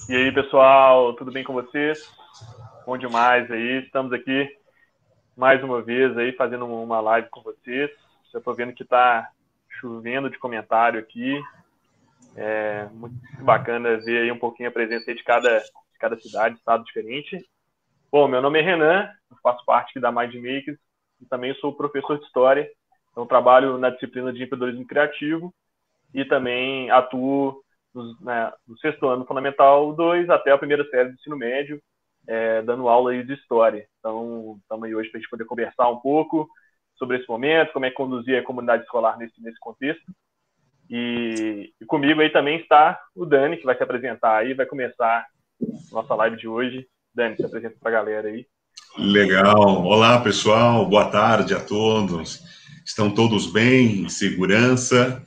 E aí, pessoal, tudo bem com vocês? Bom demais aí, estamos aqui mais uma vez aí fazendo uma live com vocês. Já estou vendo que está chovendo de comentário aqui. É muito bacana ver aí um pouquinho a presença aí de cada cidade, estado diferente. Bom, meu nome é Renan, eu faço parte aqui da Mindmakers e também sou professor de História. Então, trabalho na disciplina de empreendedorismo criativo e também atuo no sexto ano Fundamental 2 até a primeira série do ensino médio, dando aula aí de História. Então, estamos aí hoje para a gente poder conversar um pouco sobre esse momento, como é que conduzir a comunidade escolar nesse contexto. E comigo aí também está o Dani, que vai se apresentar aí, vai começar nossa live de hoje. Dani, se apresenta para a galera aí. Legal. Olá, pessoal. Boa tarde a todos. Estão todos bem, em segurança,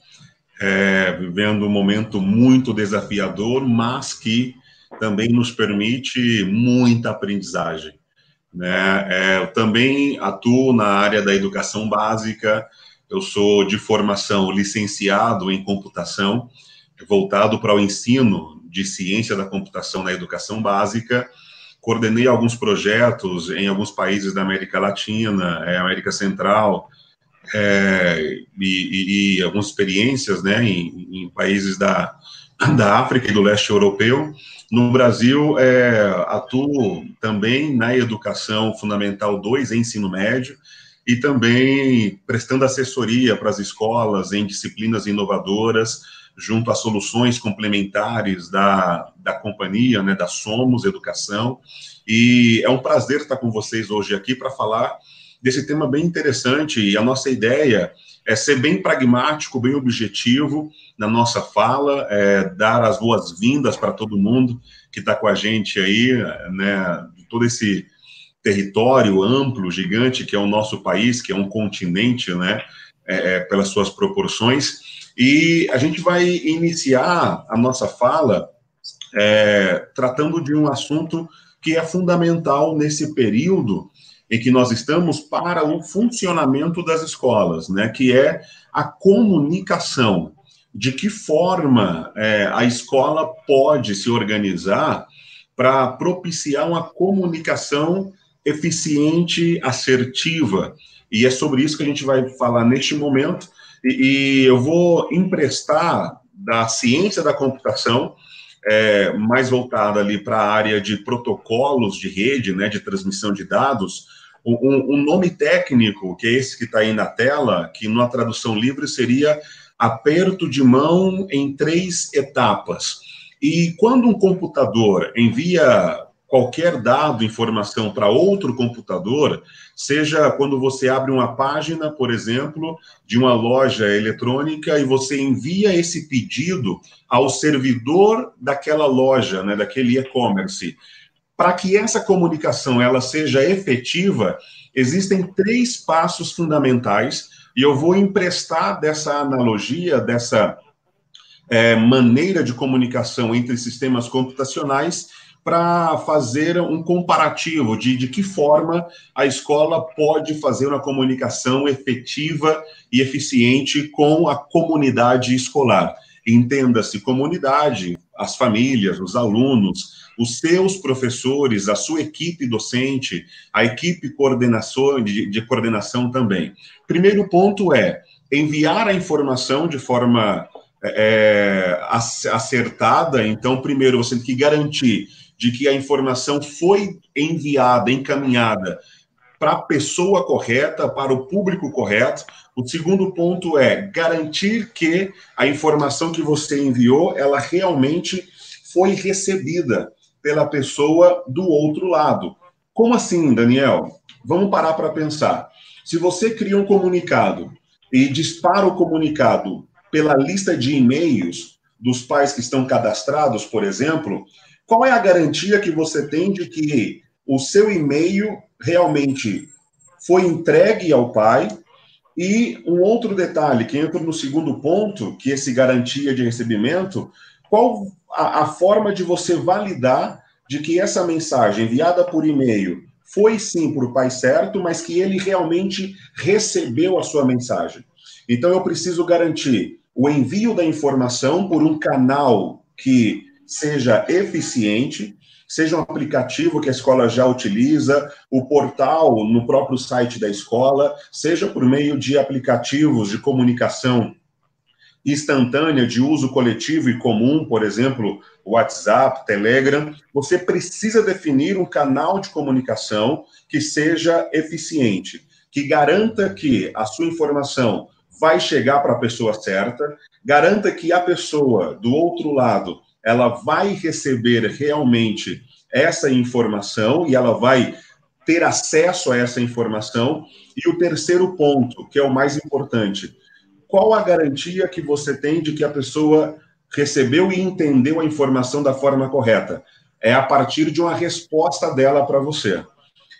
vivendo um momento muito desafiador, mas que também nos permite muita aprendizagem, né? Eu também atuo na área da educação básica. Eu sou de formação licenciado em computação, voltado para o ensino de ciência da computação na educação básica. Coordenei alguns projetos em alguns países da América Latina, América Central, e algumas experiências, né, em países da África e do leste europeu. No Brasil, atuo também na educação fundamental 2, ensino médio, e também prestando assessoria para as escolas em disciplinas inovadoras, junto a soluções complementares da companhia, né, da Somos Educação. E é um prazer estar com vocês hoje aqui para falar desse tema bem interessante. E a nossa ideia é ser bem pragmático, bem objetivo na nossa fala, dar as boas-vindas para todo mundo que está com a gente aí, né, de todo esse território amplo, gigante, que é o nosso país, que é um continente, né, pelas suas proporções. E a gente vai iniciar a nossa fala tratando de um assunto que é fundamental nesse período em que nós estamos para o funcionamento das escolas, né, que é a comunicação. De que forma a escola pode se organizar para propiciar uma comunicação eficiente, assertiva. E é sobre isso que a gente vai falar neste momento. E eu vou emprestar da ciência da computação, mais voltada ali para a área de protocolos de rede, né, de transmissão de dados, um nome técnico, que é esse que está aí na tela, que numa tradução livre seria aperto de mão em 3 etapas. E quando um computador envia qualquer dado, informação para outro computador, seja quando você abre uma página, por exemplo, de uma loja eletrônica e você envia esse pedido ao servidor daquela loja, né, daquele e-commerce. Para que essa comunicação ela seja efetiva, existem 3 passos fundamentais, e eu vou emprestar dessa analogia, dessa maneira de comunicação entre sistemas computacionais para fazer um comparativo de que forma a escola pode fazer uma comunicação efetiva e eficiente com a comunidade escolar. Entenda-se comunidade, as famílias, os alunos, os seus professores, a sua equipe docente, a equipe de coordenação também. Primeiro ponto é enviar a informação de forma acertada. Então, primeiro, você tem que garantir de que a informação foi enviada, encaminhada para a pessoa correta, para o público correto. O segundo ponto é garantir que a informação que você enviou, ela realmente foi recebida pela pessoa do outro lado. Como assim, Daniel? Vamos parar para pensar. Se você cria um comunicado e dispara o comunicado pela lista de e-mails dos pais que estão cadastrados, por exemplo, qual é a garantia que você tem de que o seu e-mail realmente foi entregue ao pai? E um outro detalhe que entra no segundo ponto, que esse garantia de recebimento, qual a forma de você validar de que essa mensagem enviada por e-mail foi sim para o pai certo, mas que ele realmente recebeu a sua mensagem? Então eu preciso garantir o envio da informação por um canal que seja eficiente, seja um aplicativo que a escola já utiliza, o portal no próprio site da escola, seja por meio de aplicativos de comunicação instantânea de uso coletivo e comum, por exemplo, WhatsApp, Telegram, você precisa definir um canal de comunicação que seja eficiente, que garanta que a sua informação vai chegar para a pessoa certa, garanta que a pessoa do outro lado ela vai receber realmente essa informação e ela vai ter acesso a essa informação. E o terceiro ponto, que é o mais importante, qual a garantia que você tem de que a pessoa recebeu e entendeu a informação da forma correta? É a partir de uma resposta dela para você.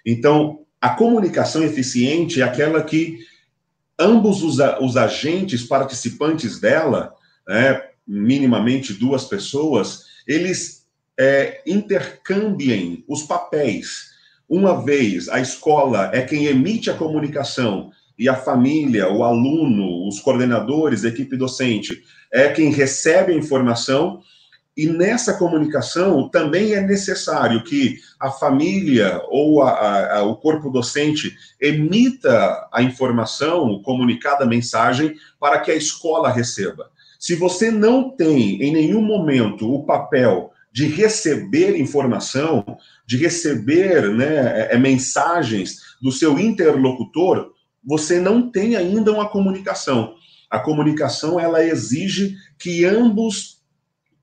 Então, a comunicação eficiente é aquela que ambos os agentes participantes dela, né, minimamente duas pessoas, eles intercambiem os papéis. Uma vez a escola é quem emite a comunicação e a família, o aluno, os coordenadores, a equipe docente, é quem recebe a informação, e nessa comunicação também é necessário que a família ou o corpo docente emita a informação, o comunicado, a mensagem, para que a escola receba. Se você não tem em nenhum momento o papel de receber informação, de receber, né, mensagens do seu interlocutor, você não tem ainda uma comunicação. A comunicação, ela exige que ambos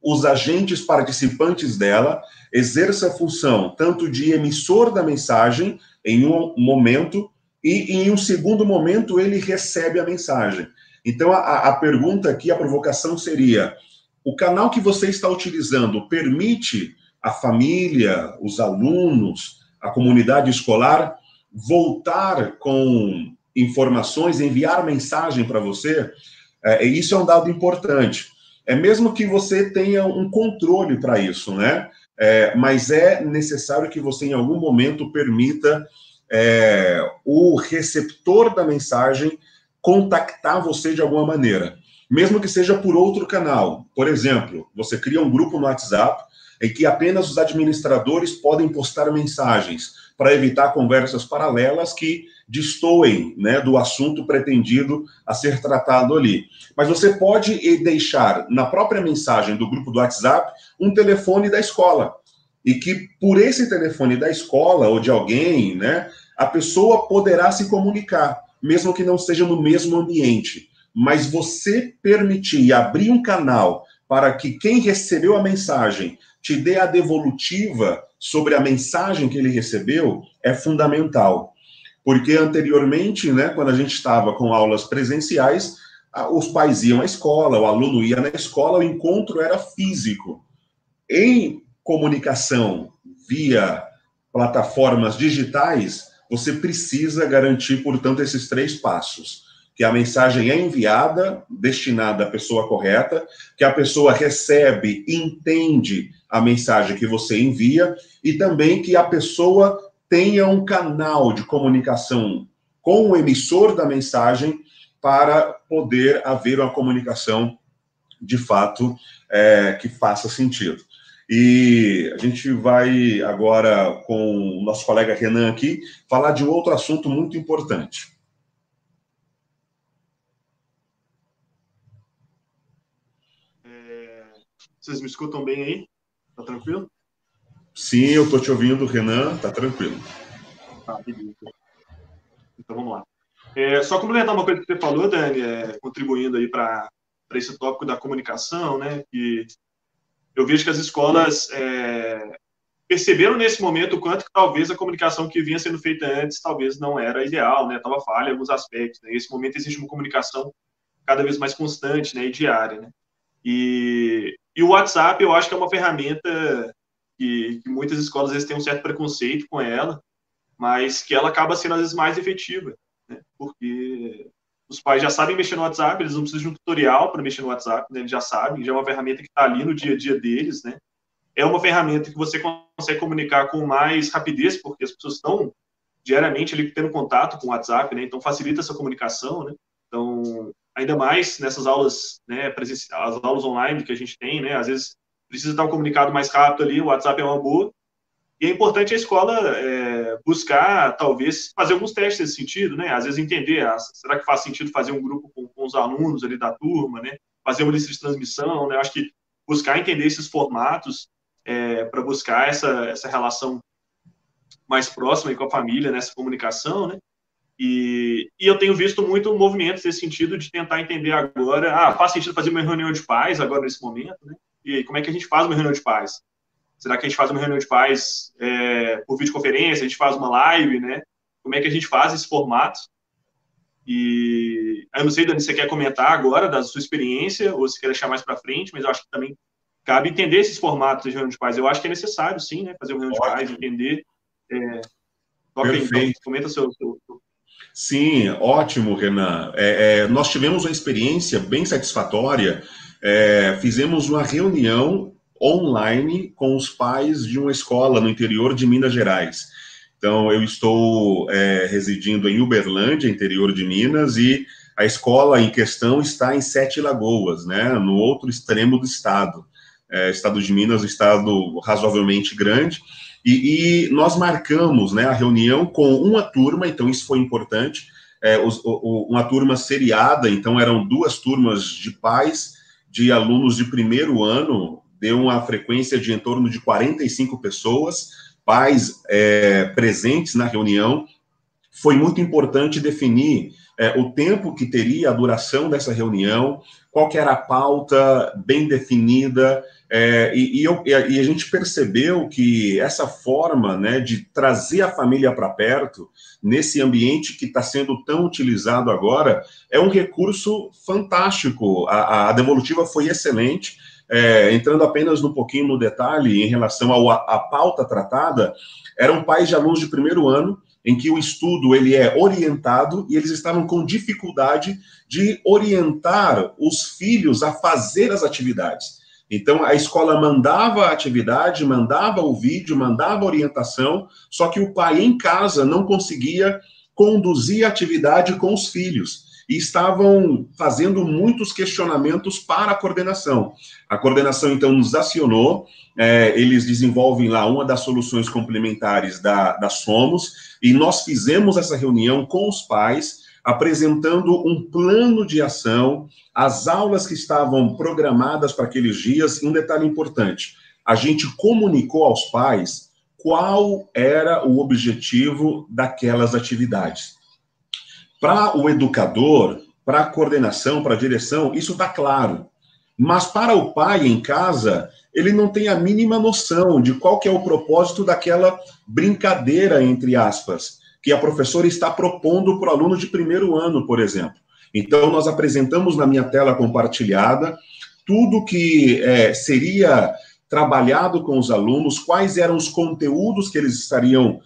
os agentes participantes dela exerçam a função tanto de emissor da mensagem em um momento e em um segundo momento ele recebe a mensagem. Então, a pergunta aqui, a provocação seria: o canal que você está utilizando permite a família, os alunos, a comunidade escolar voltar com informações, enviar mensagem para você? Isso é um dado importante. Mesmo que você tenha um controle para isso, né? Mas é necessário que você, em algum momento, permita o receptor da mensagem contactar você de alguma maneira, mesmo que seja por outro canal. Por exemplo, você cria um grupo no WhatsApp em que apenas os administradores podem postar mensagens para evitar conversas paralelas que destoem, né, do assunto pretendido a ser tratado ali. Mas você pode deixar na própria mensagem do grupo do WhatsApp um telefone da escola, e que por esse telefone da escola ou de alguém, né, a pessoa poderá se comunicar, mesmo que não seja no mesmo ambiente. Mas você permitir e abrir um canal para que quem recebeu a mensagem te dê a devolutiva sobre a mensagem que ele recebeu é fundamental. Porque anteriormente, né, quando a gente estava com aulas presenciais, os pais iam à escola, o aluno ia na escola, o encontro era físico. Em comunicação via plataformas digitais, você precisa garantir, portanto, esses 3 passos: que a mensagem é enviada, destinada à pessoa correta, que a pessoa recebe, entende a mensagem que você envia, e também que a pessoa tenha um canal de comunicação com o emissor da mensagem para poder haver uma comunicação, de fato, que faça sentido. E a gente vai agora, com o nosso colega Renan aqui, falar de um outro assunto muito importante. Vocês me escutam bem aí? Tá tranquilo? Sim, eu estou te ouvindo, Renan, tá tranquilo. Tá, beleza. Então vamos lá. Só complementar uma coisa que você falou, Dani, contribuindo aí para esse tópico da comunicação, né? Que eu vejo que as escolas perceberam nesse momento o quanto que talvez a comunicação que vinha sendo feita antes talvez não era ideal, né? Estava falha em alguns aspectos. Né? Nesse momento existe uma comunicação cada vez mais constante, né? E diária, né? E o WhatsApp, eu acho que é uma ferramenta que muitas escolas às vezes têm um certo preconceito com ela, mas que ela acaba sendo às vezes mais efetiva, né? Porque os pais já sabem mexer no WhatsApp, eles não precisam de um tutorial para mexer no WhatsApp, né? Eles já sabem, já é uma ferramenta que está ali no dia a dia deles, né? É uma ferramenta que você consegue comunicar com mais rapidez, porque as pessoas estão diariamente ali tendo contato com o WhatsApp, né? Então facilita essa comunicação, né? Então, ainda mais nessas aulas, né, as aulas online que a gente tem, né? Às vezes precisa dar um comunicado mais rápido ali, o WhatsApp é uma boa. E é importante a escola buscar, talvez, fazer alguns testes nesse sentido, né? Às vezes entender, será que faz sentido fazer um grupo com os alunos ali da turma, né? Fazer uma lista de transmissão, né? Acho que buscar entender esses formatos para buscar essa relação mais próxima aí com a família, nessa comunicação, né? E eu tenho visto muito movimentos nesse sentido de tentar entender agora, faz sentido fazer uma reunião de pais agora nesse momento, né? E aí, como é que a gente faz uma reunião de pais? Será que a gente faz uma reunião de pais por videoconferência? A gente faz uma live, né? Como é que a gente faz esse formato? E eu não sei, Dani, se você quer comentar agora da sua experiência ou se quer deixar mais para frente, mas eu acho que também cabe entender esses formatos de reunião de pais. Eu acho que é necessário, sim, né? Fazer uma reunião de pais, entender. Toca aí, então, comenta seu... Sim, ótimo, Renan. Nós tivemos uma experiência bem satisfatória. Fizemos uma reunião online com os pais de uma escola no interior de Minas Gerais. Então, eu estou residindo em Uberlândia, interior de Minas, e a escola em questão está em Sete Lagoas, né, no outro extremo do estado. Estado de Minas, um estado razoavelmente grande, e nós marcamos, né, a reunião com uma turma, então isso foi importante, uma turma seriada, então eram 2 turmas de pais de alunos de primeiro ano, deu uma frequência de em torno de 45 pessoas, pais presentes na reunião. Foi muito importante definir o tempo que teria a duração dessa reunião, qual que era a pauta bem definida, e a gente percebeu que essa forma, né, de trazer a família para perto, nesse ambiente que está sendo tão utilizado agora, é um recurso fantástico. A devolutiva foi excelente. Entrando apenas um pouquinho no detalhe em relação à pauta tratada, eram pais de alunos de primeiro ano, em que o estudo ele é orientado e eles estavam com dificuldade de orientar os filhos a fazer as atividades. Então, a escola mandava a atividade, mandava o vídeo, mandava a orientação, só que o pai em casa não conseguia conduzir a atividade com os filhos. E estavam fazendo muitos questionamentos para a coordenação. A coordenação, então, nos acionou, eles desenvolvem lá uma das soluções complementares da Somos, e nós fizemos essa reunião com os pais, apresentando um plano de ação, as aulas que estavam programadas para aqueles dias, e um detalhe importante, a gente comunicou aos pais qual era o objetivo daquelas atividades. Para o educador, para a coordenação, para a direção, isso está claro. Mas para o pai em casa, ele não tem a mínima noção de qual que é o propósito daquela brincadeira, entre aspas, que a professora está propondo para o aluno de primeiro ano, por exemplo. Então, nós apresentamos na minha tela compartilhada tudo que seria trabalhado com os alunos, quais eram os conteúdos que eles estariam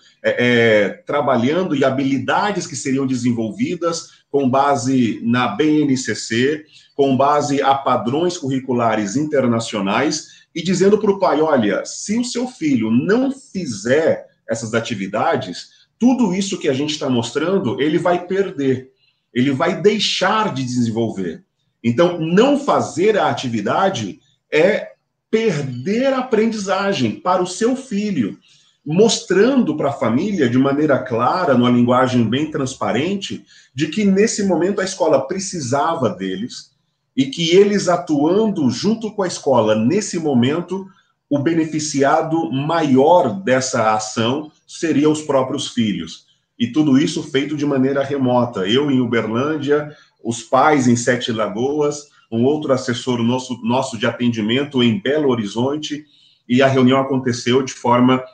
trabalhando e habilidades que seriam desenvolvidas com base na BNCC, com base a padrões curriculares internacionais, e dizendo para o pai, olha, se o seu filho não fizer essas atividades, tudo isso que a gente está mostrando, ele vai perder, ele vai deixar de desenvolver. Então, não fazer a atividade é perder a aprendizagem para o seu filho, mostrando para a família, de maneira clara, numa linguagem bem transparente, de que nesse momento a escola precisava deles e que eles atuando junto com a escola nesse momento, o beneficiado maior dessa ação seria os próprios filhos. E tudo isso feito de maneira remota. Eu em Uberlândia, os pais em Sete Lagoas, um outro assessor nosso de atendimento em Belo Horizonte, e a reunião aconteceu de forma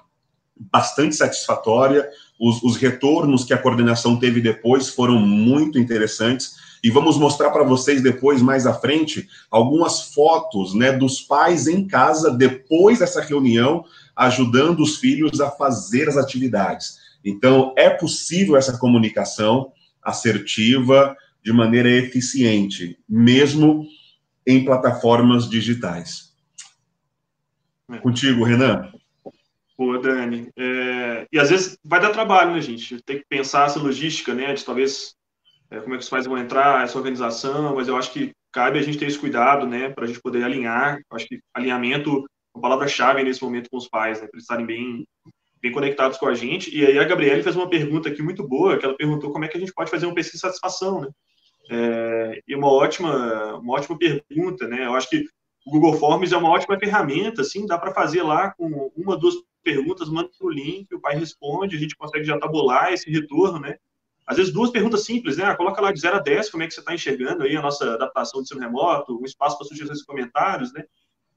bastante satisfatória. Os retornos que a coordenação teve depois foram muito interessantes, e vamos mostrar para vocês depois, mais à frente, algumas fotos, né, dos pais em casa, depois dessa reunião, ajudando os filhos a fazer as atividades. Então, é possível essa comunicação assertiva, de maneira eficiente, mesmo em plataformas digitais. Contigo, Renan. Pô, Dani, e às vezes vai dar trabalho, né, gente? Tem que pensar essa logística, né, de talvez como é que os pais vão entrar, essa organização, mas eu acho que cabe a gente ter esse cuidado, né, para a gente poder alinhar. Eu acho que alinhamento uma palavra-chave nesse momento com os pais, né, para eles estarem bem conectados com a gente. E aí a Gabriele fez uma pergunta aqui muito boa, que ela perguntou como é que a gente pode fazer uma pesquisa de satisfação, né? E uma ótima pergunta, né? Eu acho que o Google Forms é uma ótima ferramenta, assim, dá para fazer lá com uma, duas perguntas, manda o link, o pai responde, a gente consegue já tabular esse retorno, né? Às vezes 2 perguntas simples, né? Coloca lá de 0 a 10, como é que você está enxergando aí a nossa adaptação de ensino remoto, um espaço para sugestões e comentários, né?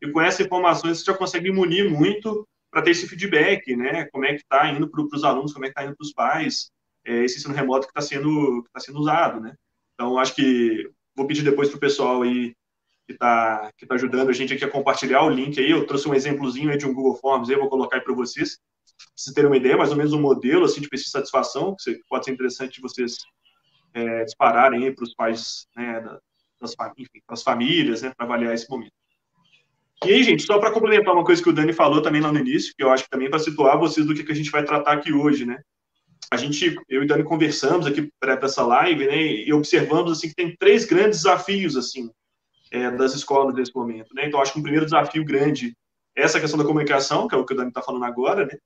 E com essas informações você já consegue me munir muito para ter esse feedback, né? Como é que está indo para os alunos, como é que está indo para os pais, esse ensino remoto que está sendo usado, né? Então, acho que vou pedir depois para o pessoal aí que tá ajudando a gente aqui a compartilhar o link aí. Eu trouxe um exemplozinho aí de um Google Forms aí, eu vou colocar aí para vocês, para vocês terem uma ideia, mais ou menos um modelo assim, de pesquisa de satisfação, que pode ser interessante de vocês dispararem aí para os pais, né, das famílias, né, para avaliar esse momento. E aí, gente, só para complementar uma coisa que o Dani falou também lá no início, que eu acho que também para situar vocês do que a gente vai tratar aqui hoje, né? Eu e o Dani conversamos aqui para essa live, né, e observamos assim que tem 3 grandes desafios assim das escolas nesse momento, né? Então acho que um primeiro desafio grande é essa questão da comunicação, que é o que o Dani está falando agora, né?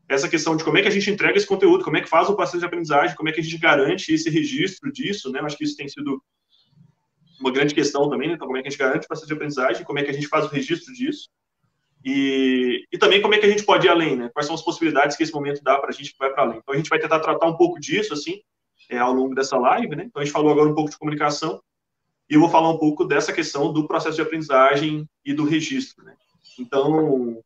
Essa questão de como é que a gente entrega esse conteúdo, como é que faz o processo de aprendizagem, como é que a gente garante esse registro disso, né? Eu acho que isso tem sido uma grande questão também, né? Então como é que a gente garante o processo de aprendizagem, como é que a gente faz o registro disso. E também como é que a gente pode ir além, né? Quais são as possibilidades que esse momento dá para a gente que vai para além. Então a gente vai tentar tratar um pouco disso, assim, ao longo dessa live, né? Então a gente falou agora um pouco de comunicação e eu vou falar um pouco dessa questão do processo de aprendizagem e do registro, né? Então,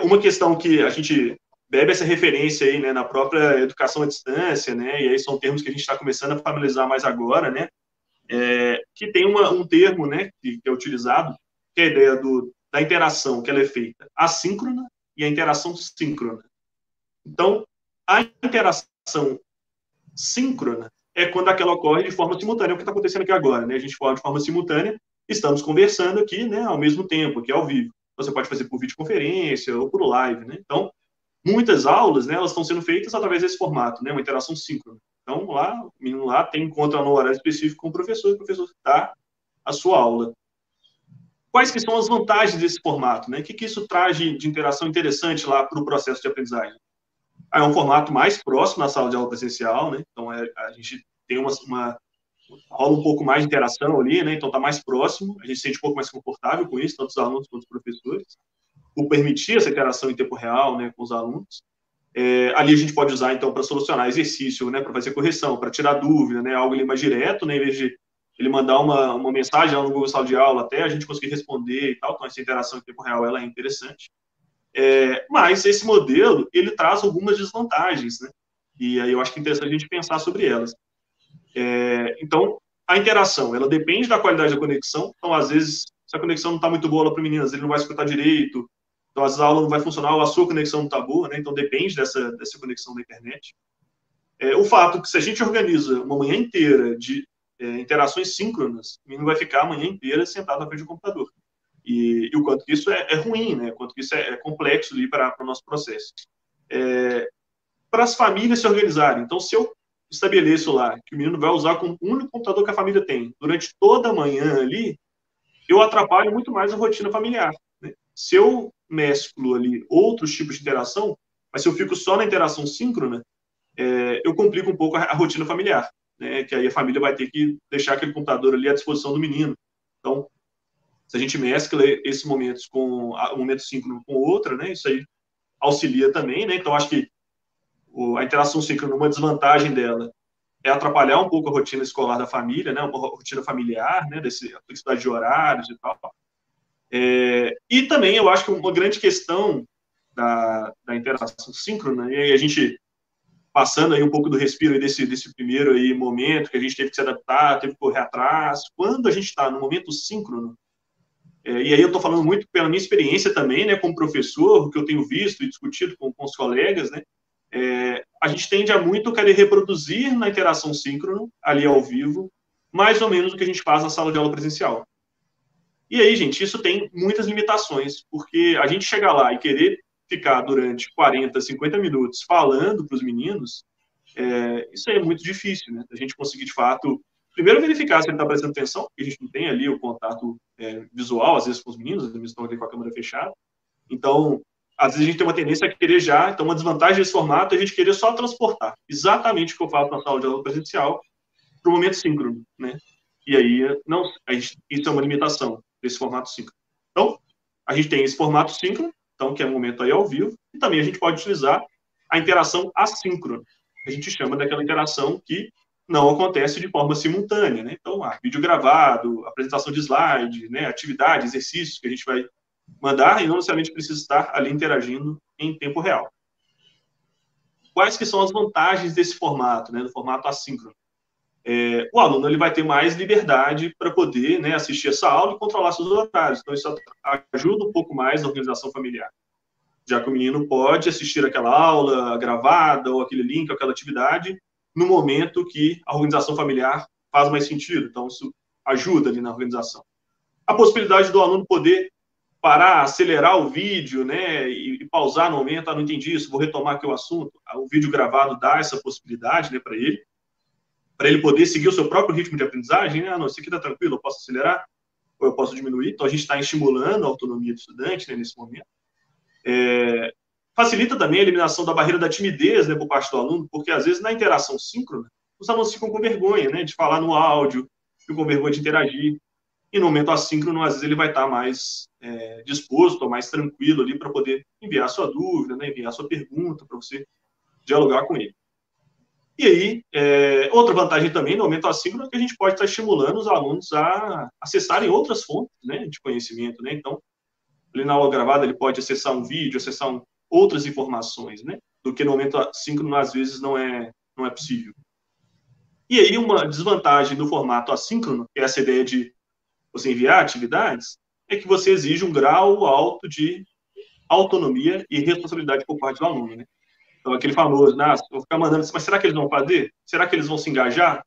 uma questão que a gente bebe essa referência aí, né, na própria educação à distância, né? E aí são termos que a gente está começando a familiarizar mais agora, né? Que tem um termo, né, que é utilizado, que é a ideia da interação, que ela é feita assíncrona e a interação síncrona. Então, a interação síncrona é quando aquela ocorre de forma simultânea, o que está acontecendo aqui agora, né? A gente fala de forma simultânea, estamos conversando aqui, né, ao mesmo tempo, aqui ao vivo. Você pode fazer por videoconferência ou por live, né? Então, muitas aulas, né, elas estão sendo feitas através desse formato, né, uma interação síncrona. Então, lá, o menino lá encontra no horário específico com o professor dá a sua aula. Quais que são as vantagens desse formato, né? O que isso traz de interação interessante lá para o processo de aprendizagem? É um formato mais próximo na sala de aula presencial, né? Então, a gente tem rola um pouco mais de interação ali, né? Então, está mais próximo, a gente se sente um pouco mais confortável com isso, tanto os alunos quanto os professores, por permitir essa interação em tempo real, né, com os alunos. Ali a gente pode usar, então, para solucionar exercício, né, para fazer correção, para tirar dúvida, né, algo ali mais direto, né, em vez de ele mandar uma mensagem lá no Google Sala de Aula até a gente conseguir responder e tal, então essa interação em tempo real, ela é interessante. Mas esse modelo, ele traz algumas desvantagens, né, e aí eu acho que é interessante a gente pensar sobre elas. Então, a interação, ela depende da qualidade da conexão, então, às vezes, se a conexão não está muito boa lá para o menino, ele não vai escutar direito, então as aulas não vai funcionar, ou a sua conexão não está boa, né, então depende dessa conexão da internet. O fato que se a gente organiza uma manhã inteira de interações síncronas, o menino vai ficar a manhã inteira sentado na frente do computador. E o quanto que isso é ruim, né? O quanto que isso é complexo ali para o nosso processo. Para as famílias se organizarem. Então, se eu estabeleço lá que o menino vai usar com o único computador que a família tem durante toda a manhã ali, eu atrapalho muito mais a rotina familiar, né? Se eu mesclo ali outros tipos de interação, mas se eu fico só na interação síncrona, eu complico um pouco a rotina familiar, né? Que aí a família vai ter que deixar aquele computador ali à disposição do menino. Então, se a gente mescla esses momentos com o momento síncrono com outra, né? Isso aí auxilia também, né? Então, acho que a interação síncrona, uma desvantagem dela é atrapalhar um pouco a rotina escolar da família, né? Uma rotina familiar, né? A flexibilidade de horários e tal. E também eu acho que uma grande questão da interação síncrona, e aí a gente passando aí um pouco do respiro aí desse primeiro aí momento, que a gente teve que se adaptar, teve que correr atrás. Quando a gente está no momento síncrono, e aí eu estou falando muito pela minha experiência também, né, como professor, o que eu tenho visto e discutido com os colegas, né, a gente tende a muito querer reproduzir na interação síncrona, ali ao vivo, mais ou menos o que a gente faz na sala de aula presencial. E aí, gente, isso tem muitas limitações, porque a gente chegar lá e querer ficar durante 40, 50 minutos falando para os meninos, isso aí é muito difícil, né? A gente conseguir, de fato, primeiro verificar se ele está prestando atenção, porque a gente não tem ali o contato visual, às vezes, com os meninos estão ali com a câmera fechada, Então, às vezes a gente tem uma tendência a querer já, então uma desvantagem desse formato é a gente querer só transportar exatamente o que eu falo na sala de aula presencial para o momento síncrono, né? E aí, não, isso é uma limitação desse formato síncrono. Então, a gente tem esse formato síncrono, então, que é o momento aí ao vivo, e também a gente pode utilizar a interação assíncrona. A gente chama daquela interação que não acontece de forma simultânea, né? Então, vídeo gravado, apresentação de slide, né? Atividade, exercícios que a gente vai mandar e não necessariamente precisa estar ali interagindo em tempo real. Quais que são as vantagens desse formato, né? Do formato assíncrono? O aluno ele vai ter mais liberdade para poder, né, assistir essa aula e controlar seus horários. Então, isso ajuda um pouco mais na organização familiar. Já que o menino pode assistir aquela aula gravada, ou aquele link, ou aquela atividade, no momento que a organização familiar faz mais sentido. Então, isso ajuda ali na organização. A possibilidade do aluno poder parar, acelerar o vídeo, né, e pausar no momento, não entendi isso, vou retomar aqui o assunto. O vídeo gravado dá essa possibilidade, né, para ele poder seguir o seu próprio ritmo de aprendizagem, né, não, isso aqui está tranquilo, eu posso acelerar, ou eu posso diminuir. Então, a gente está estimulando a autonomia do estudante, né, nesse momento. Facilita também a eliminação da barreira da timidez, né, por parte do aluno, porque às vezes na interação síncrona, os alunos ficam com vergonha, né, de falar no áudio, ficam com vergonha de interagir, e no momento assíncrono, às vezes ele vai estar mais disposto, ou mais tranquilo ali para poder enviar sua dúvida, né, enviar sua pergunta, para você dialogar com ele. E aí, outra vantagem também no momento assíncrono é que a gente pode estar estimulando os alunos a acessarem outras fontes, né, de conhecimento, né, então ali na aula gravada ele pode acessar um vídeo, acessar outras informações, né? Do que no momento assíncrono às vezes não é possível. E aí uma desvantagem do formato assíncrono, que é essa ideia de você enviar atividades, é que você exige um grau alto de autonomia e responsabilidade por parte do aluno, né? Então aquele famoso, vou ficar mandando, mas será que eles vão fazer? Será que eles vão se engajar?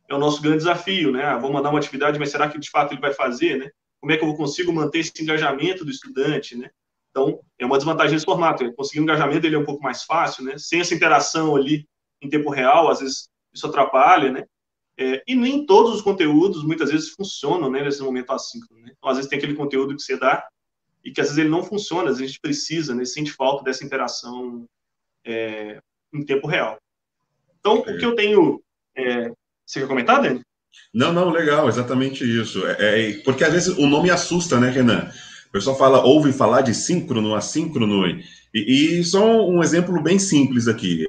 É o nosso grande desafio, né? Vou mandar uma atividade, mas será que de fato ele vai fazer, né? Como é que eu consigo manter esse engajamento do estudante, né? Então, é uma desvantagem desse formato. Conseguir um engajamento dele é um pouco mais fácil, né? Sem essa interação ali em tempo real, às vezes isso atrapalha, né? E nem todos os conteúdos, muitas vezes, funcionam, né, nesse momento assíncrono, né? Então, às vezes tem aquele conteúdo que você dá e que às vezes ele não funciona, às vezes a gente precisa, né? Sente falta dessa interação em tempo real. Então, o que eu tenho... Você quer comentar, Dani? Não, legal, exatamente isso. Porque às vezes o nome assusta, né, Renan? O pessoal ouve falar de síncrono, assíncrono, e só um exemplo bem simples aqui.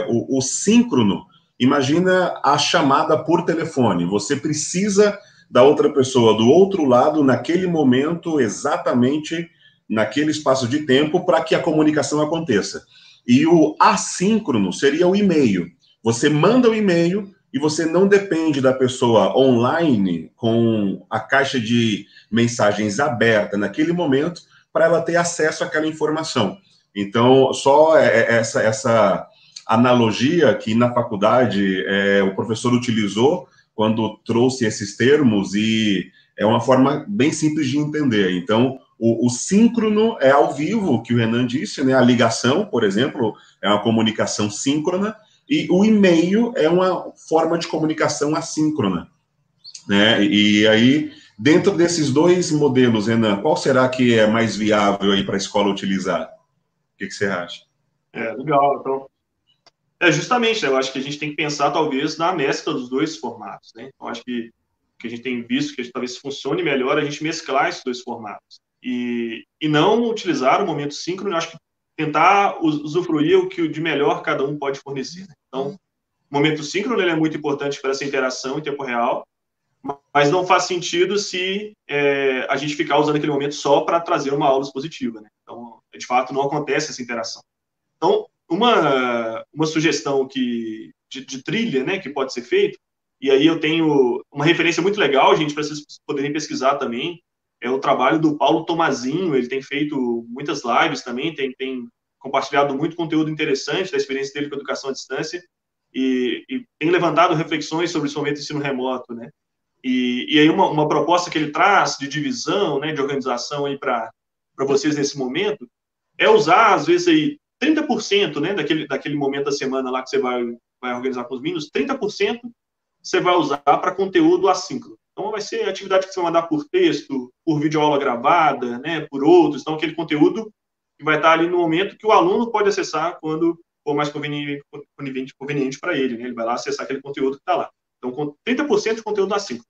O síncrono, imagina a chamada por telefone. Você precisa da outra pessoa do outro lado, naquele momento, exatamente naquele espaço de tempo, para que a comunicação aconteça. E o assíncrono seria o e-mail. Você manda o e-mail e você não depende da pessoa online com a caixa de mensagens aberta naquele momento para ela ter acesso àquela informação. Então, só essa analogia que na faculdade o professor utilizou quando trouxe esses termos, e é uma forma bem simples de entender. Então, o síncrono é ao vivo, que o Renan disse, né? A ligação, por exemplo, é uma comunicação síncrona, e o e-mail é uma forma de comunicação assíncrona, né? E aí, dentro desses dois modelos, Renan, qual será que é mais viável aí para a escola utilizar? O que você acha? Legal. Então, justamente, né, eu acho que a gente tem que pensar, talvez, na mescla dos dois formatos, né? Então, acho que a gente tem visto que talvez funcione melhor a gente mesclar esses dois formatos. E não utilizar o momento síncrono, eu acho que tentar usufruir o que de melhor cada um pode fornecer, né? Então, o momento síncrono ele é muito importante para essa interação em tempo real, mas não faz sentido se a gente ficar usando aquele momento só para trazer uma aula expositiva, né? Então, de fato, não acontece essa interação. Então, uma sugestão de trilha, né, que pode ser feita, e aí eu tenho uma referência muito legal, gente, para vocês poderem pesquisar também, é o trabalho do Paulo Tomazinho. Ele tem feito muitas lives também, tem compartilhado muito conteúdo interessante da experiência dele com a educação à distância, e tem levantado reflexões sobre esse momento de ensino remoto, né? E aí uma proposta que ele traz de divisão, né, de organização aí para vocês nesse momento, é usar, às vezes, aí 30%, né, daquele momento da semana lá que você vai organizar com os meninos, 30% você vai usar para conteúdo assíncrono. Então, vai ser atividade que você vai mandar por texto, por videoaula gravada, né, por outros. Então, aquele conteúdo que vai estar ali no momento que o aluno pode acessar quando for mais conveniente para ele, né? Ele vai lá acessar aquele conteúdo que está lá. Então, com 30% de conteúdo assíncrono.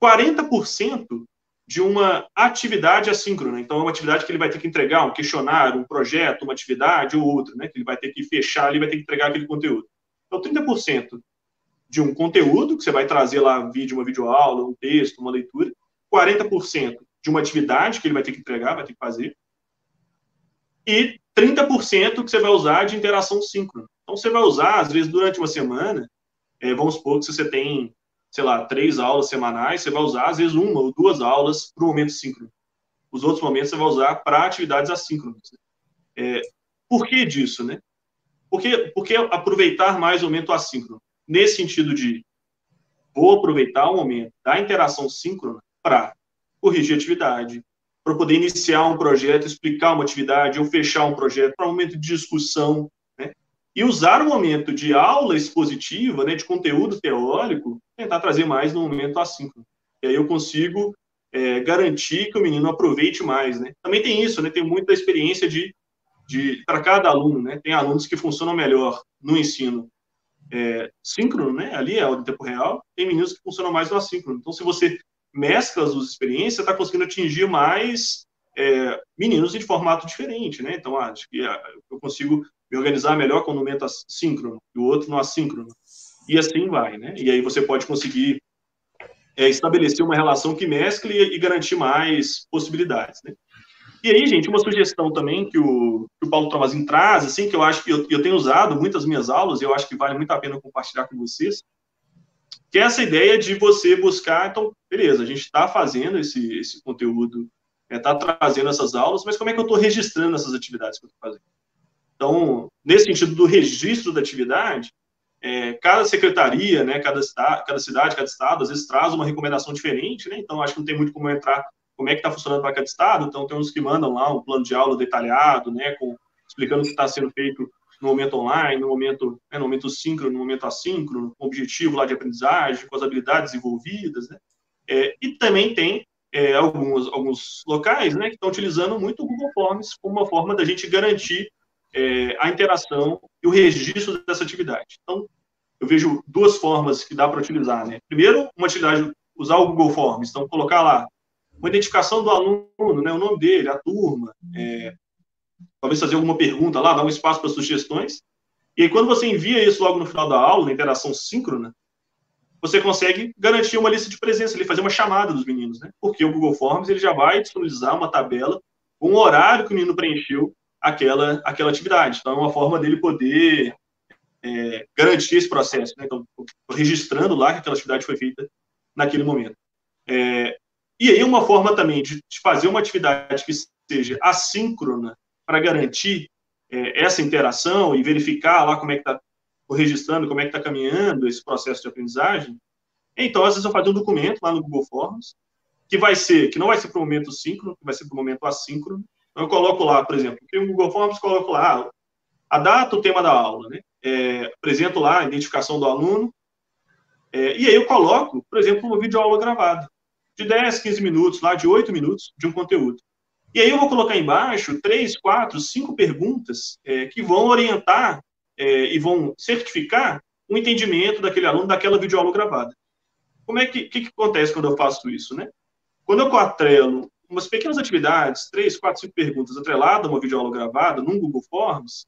40% de uma atividade assíncrona. Então, é uma atividade que ele vai ter que entregar, um questionário, um projeto, uma atividade ou outra, né? Que ele vai ter que fechar ali, vai ter que entregar aquele conteúdo. Então, 30% de um conteúdo, que você vai trazer lá uma videoaula, um texto, uma leitura. 40% de uma atividade que ele vai ter que entregar, vai ter que fazer. E 30% que você vai usar de interação síncrona. Então, você vai usar, às vezes, durante uma semana, vamos supor que se você tem, sei lá, 3 aulas semanais, você vai usar, às vezes, 1 ou 2 aulas para o momento síncrono. Os outros momentos você vai usar para atividades assíncronas. Por que disso, né? Por que aproveitar mais o momento assíncrono? Nesse sentido de, vou aproveitar o momento da interação síncrona para corrigir a atividade, para poder iniciar um projeto, explicar uma atividade, ou fechar um projeto, para um momento de discussão, né? E usar o momento de aula expositiva, né, de conteúdo teórico, tentar trazer mais no momento assíncrono. E aí eu consigo garantir que o menino aproveite mais, né? Também tem isso, né? Tem muita experiência para cada aluno, né? Tem alunos que funcionam melhor no ensino síncrono, né? Ali é o tempo real. Tem meninos que funcionam mais no assíncrono. Então, se você mescla as duas experiências, você está conseguindo atingir mais meninos de formato diferente, né? Então, acho que eu consigo me organizar melhor com o momento síncrono e o outro no assíncrono. E assim vai, né? E aí você pode conseguir estabelecer uma relação que mescle e garantir mais possibilidades, né? E aí, gente, uma sugestão também que o Paulo Tomazin traz, assim, que eu acho que eu tenho usado muitas minhas aulas, e eu acho que vale muito a pena compartilhar com vocês, que é essa ideia de você buscar, então, beleza, a gente está fazendo esse conteúdo, está trazendo essas aulas, mas como é que eu estou registrando essas atividades que eu estou fazendo? Então, nesse sentido do registro da atividade, cada secretaria, né, cada cidade, cada estado, às vezes traz uma recomendação diferente, né? Então, acho que não tem muito como entrar como é que está funcionando para cada estado. Então, tem uns que mandam lá um plano de aula detalhado, né, explicando o que está sendo feito no momento online, no momento síncrono, no momento assíncrono, com o objetivo lá de aprendizagem, com as habilidades envolvidas, né? E também tem alguns locais, né, que estão utilizando muito o Google Forms como uma forma da gente garantir a interação e o registro dessa atividade. Então, eu vejo 2 formas que dá para utilizar, né? Primeiro, uma atividade, usar o Google Forms, então colocar lá uma identificação do aluno, né, o nome dele, a turma, talvez fazer alguma pergunta lá, dar um espaço para sugestões, e aí quando você envia isso logo no final da aula, na interação síncrona, você consegue garantir uma lista de presença, fazer uma chamada dos meninos, né? Porque o Google Forms ele já vai disponibilizar uma tabela com o horário que o menino preencheu aquela atividade. Então, é uma forma dele poder garantir esse processo, né? Então, registrando lá que aquela atividade foi feita naquele momento. E aí, uma forma também de fazer uma atividade que seja assíncrona para garantir essa interação e verificar lá como é que está registrando, como é que está caminhando esse processo de aprendizagem. Então, às vezes, eu faço um documento lá no Google Forms, que não vai ser para o momento síncrono, que vai ser para o momento assíncrono. Então, eu coloco lá, por exemplo, no Google Forms, coloco lá a data, o tema da aula, né? Apresento lá a identificação do aluno, e aí eu coloco, por exemplo, uma videoaula gravada, de 10, 15 minutos, lá, de 8 minutos de um conteúdo. E aí eu vou colocar embaixo 3, 4, 5 perguntas que vão orientar e vão certificar o entendimento daquele aluno daquela videoaula gravada. Como que acontece quando eu faço isso, né? Quando eu atrelo umas pequenas atividades, 3, 4, 5 perguntas atreladas a uma videoaula gravada num Google Forms,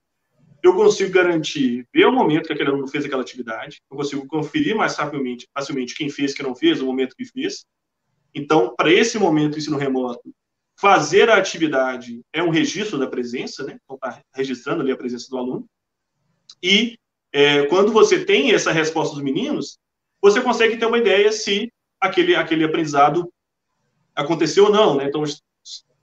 eu consigo garantir, ver o momento que aquele aluno fez aquela atividade, eu consigo conferir mais facilmente quem fez, quem não fez, o momento que fez. Então, para esse momento do ensino remoto, fazer a atividade é um registro da presença, né? Então, está registrando ali a presença do aluno. E quando você tem essa resposta dos meninos, você consegue ter uma ideia se aquele aprendizado aconteceu ou não, né? Então,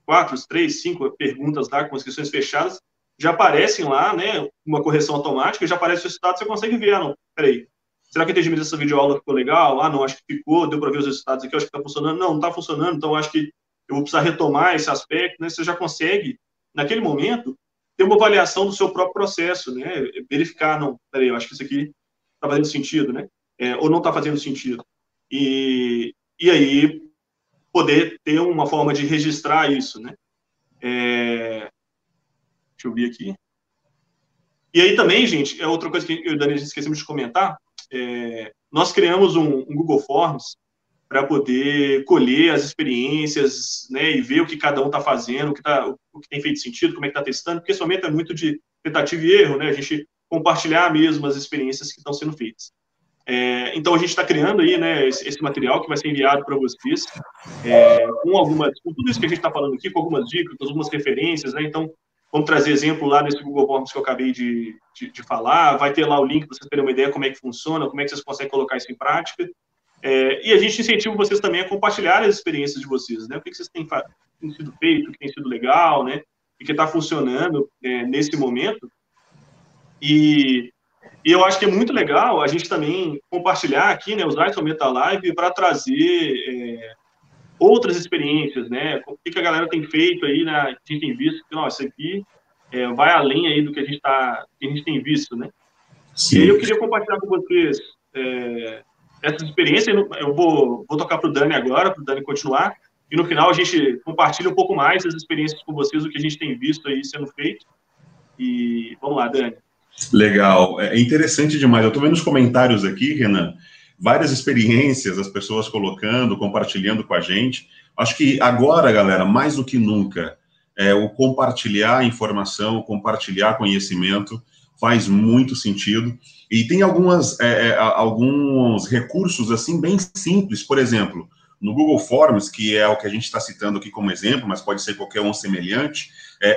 4, 3, 5 perguntas lá com as questões fechadas já aparecem lá, né? Uma correção automática, já aparece o resultado, você consegue ver, não, peraí, será que o entendimento dessa videoaula ficou legal? Ah, não, acho que ficou, deu para ver os resultados aqui, acho que está funcionando. Não está funcionando, então acho que eu vou precisar retomar esse aspecto, né? Você já consegue, naquele momento, ter uma avaliação do seu próprio processo, né? Verificar, não, peraí, eu acho que isso aqui está fazendo sentido, né? Ou não está fazendo sentido. E aí, poder ter uma forma de registrar isso, né? Deixa eu ver aqui. E aí também, gente, é outra coisa que eu e o Dani esquecemos de comentar, nós criamos um Google Forms para poder colher as experiências, né, e ver o que cada um está fazendo, o que tem feito sentido, como é que está testando, porque esse momento é muito de tentativa e erro, né, a gente compartilhar mesmo as experiências que estão sendo feitas. Então, a gente está criando aí, né, esse material que vai ser enviado para vocês, com tudo isso que a gente está falando aqui, com algumas dicas, com algumas referências, né, então, vamos trazer exemplo lá desse Google Forms que eu acabei de falar, vai ter lá o link para vocês terem uma ideia como é que funciona, como é que vocês conseguem colocar isso em prática, e a gente incentiva vocês também a compartilhar as experiências de vocês, né, o que vocês têm sido feito, o que tem sido legal, né, o que está funcionando nesse momento, e eu acho que é muito legal a gente também compartilhar aqui, né, usar esse momento da live para trazer outras experiências, né, o que a galera tem feito aí, né, a gente tem visto que, isso aqui vai além aí do que a gente tem visto, né. Sim. E aí eu queria compartilhar com vocês essa experiência, eu vou tocar para o Dani agora, para o Dani continuar, e no final a gente compartilha um pouco mais das experiências com vocês, o que a gente tem visto aí sendo feito, e vamos lá, Dani. Legal, é interessante demais. Eu estou vendo os comentários aqui, Renan, várias experiências, as pessoas colocando, compartilhando com a gente. Acho que agora, galera, mais do que nunca, o compartilhar informação, compartilhar conhecimento faz muito sentido. E tem alguns recursos, assim, bem simples. Por exemplo, no Google Forms, que é o que a gente está citando aqui como exemplo, mas pode ser qualquer um semelhante,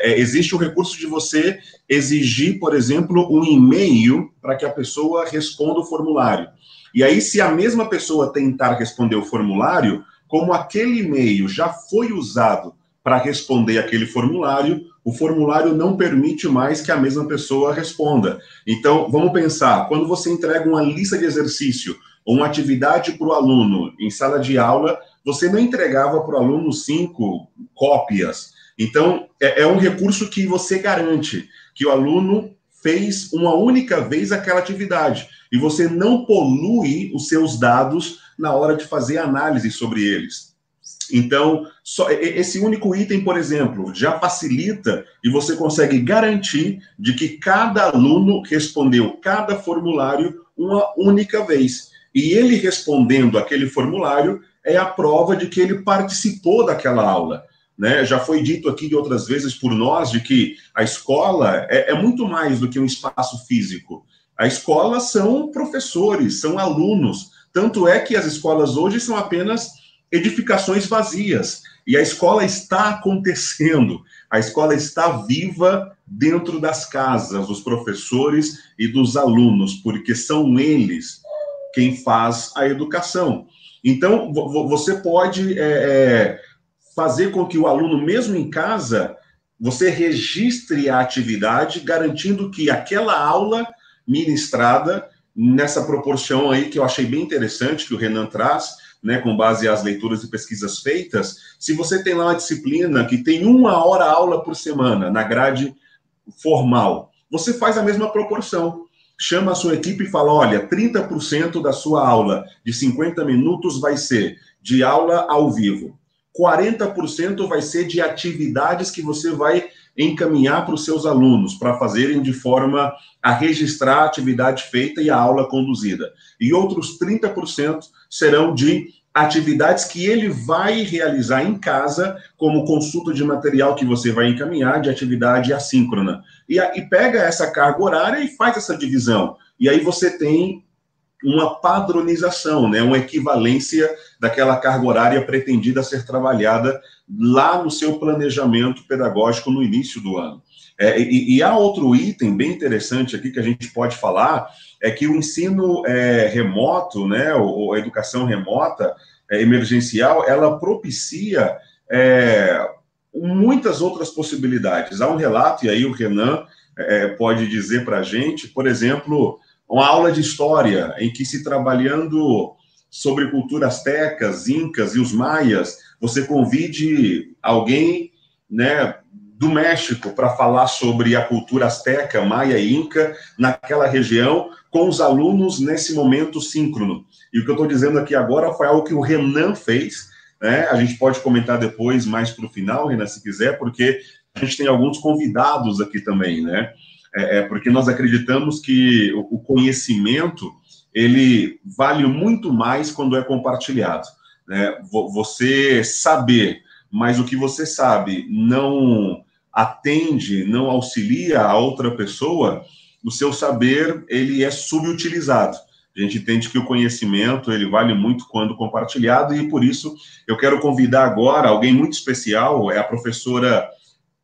existe o recurso de você exigir, por exemplo, um e-mail para que a pessoa responda o formulário. E aí, se a mesma pessoa tentar responder o formulário, como aquele e-mail já foi usado para responder aquele formulário, o formulário não permite mais que a mesma pessoa responda. Então, vamos pensar, quando você entrega uma lista de exercício ou uma atividade para o aluno em sala de aula, você não entregava para o aluno 5 cópias. Então, é um recurso que você garante que o aluno fez uma única vez aquela atividade e você não polui os seus dados na hora de fazer análise sobre eles. Então, só esse único item, por exemplo, já facilita e você consegue garantir de que cada aluno respondeu cada formulário uma única vez. E ele respondendo aquele formulário é a prova de que ele participou daquela aula. Né? Já foi dito aqui de outras vezes por nós de que a escola é muito mais do que um espaço físico. A escola são professores, são alunos. Tanto é que as escolas hoje são apenas edificações vazias. E a escola está acontecendo. A escola está viva dentro das casas dos professores e dos alunos, porque são eles quem faz a educação. Então, você pode fazer com que o aluno, mesmo em casa, você registre a atividade, garantindo que aquela aula ministrada, nessa proporção aí que eu achei bem interessante, que o Renan traz, né, com base às leituras e pesquisas feitas, se você tem lá uma disciplina que tem 1 hora aula por semana, na grade formal, você faz a mesma proporção. Chama a sua equipe e fala, olha, 30% da sua aula de 50 minutos vai ser de aula ao vivo. 40% vai ser de atividades que você vai encaminhar para os seus alunos, para fazerem de forma a registrar a atividade feita e a aula conduzida. E outros 30% serão de atividades que ele vai realizar em casa, como consulta de material que você vai encaminhar, de atividade assíncrona. E pega essa carga horária e faz essa divisão. E aí você tem uma padronização, né, uma equivalência daquela carga horária pretendida a ser trabalhada lá no seu planejamento pedagógico no início do ano. E há outro item bem interessante aqui que a gente pode falar, é que o ensino remoto, né, ou a educação remota emergencial, ela propicia muitas outras possibilidades. Há um relato, e aí o Renan pode dizer para a gente, por exemplo, uma aula de história em que, se trabalhando sobre cultura astecas, incas e os maias, você convide alguém, né, do México para falar sobre a cultura asteca, maia e inca naquela região, com os alunos nesse momento síncrono. E o que eu estou dizendo aqui agora foi algo que o Renan fez, né? A gente pode comentar depois, mais para o final, Renan, se quiser, porque a gente tem alguns convidados aqui também, né? Porque nós acreditamos que o conhecimento, ele vale muito mais quando é compartilhado, né? Você saber, mas o que você sabe não atende, não auxilia a outra pessoa, o seu saber, ele é subutilizado. A gente entende que o conhecimento, ele vale muito quando compartilhado, e por isso eu quero convidar agora alguém muito especial, é a professora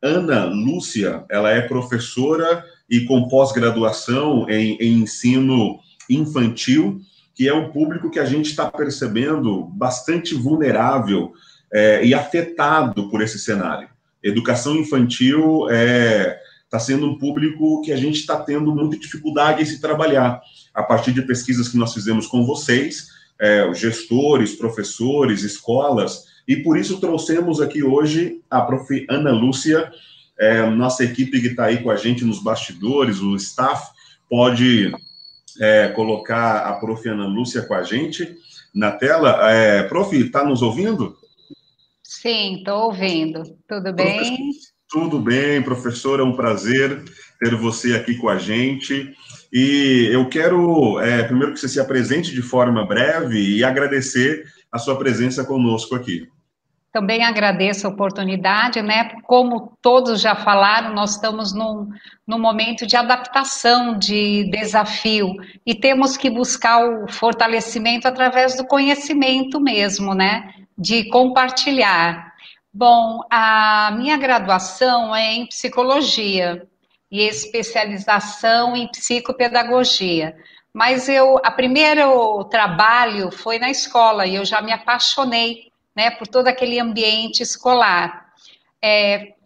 Ana Lúcia. Ela é professora e com pós-graduação em ensino infantil, que é um público que a gente está percebendo bastante vulnerável e afetado por esse cenário. Educação infantil está sendo um público que a gente está tendo muita dificuldade em se trabalhar. A partir de pesquisas que nós fizemos com vocês, gestores, professores, escolas, e por isso trouxemos aqui hoje a prof. Ana Lúcia, nossa equipe que está aí com a gente nos bastidores, o staff, pode colocar a prof. Ana Lúcia com a gente na tela. Prof, está nos ouvindo? Sim, estou ouvindo. Tudo bem? Tudo bem, professora, é um prazer ter você aqui com a gente. E eu quero, primeiro, que você se apresente de forma breve e agradecer a sua presença conosco aqui. Também agradeço a oportunidade, né? Como todos já falaram, nós estamos num momento de adaptação, de desafio, e temos que buscar o fortalecimento através do conhecimento mesmo, né? De compartilhar. Bom, a minha graduação é em psicologia e especialização em psicopedagogia. Mas a primeiro trabalho foi na escola e eu já me apaixonei, né, por todo aquele ambiente escolar.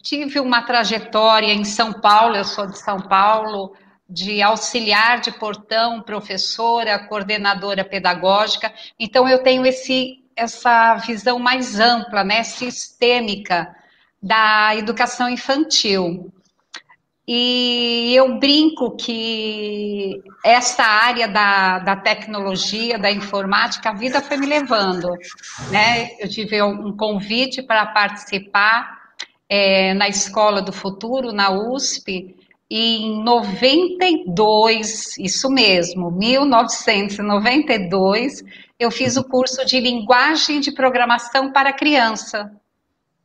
Tive uma trajetória em São Paulo, eu sou de São Paulo, de auxiliar de portão, professora, coordenadora pedagógica, então eu tenho essa visão mais ampla, né, sistêmica da educação infantil. E eu brinco que essa área da tecnologia, da informática, a vida foi me levando, né? Eu tive um convite para participar na Escola do Futuro, na USP, e em 92, isso mesmo, 1992, eu fiz o curso de linguagem de programação para criança,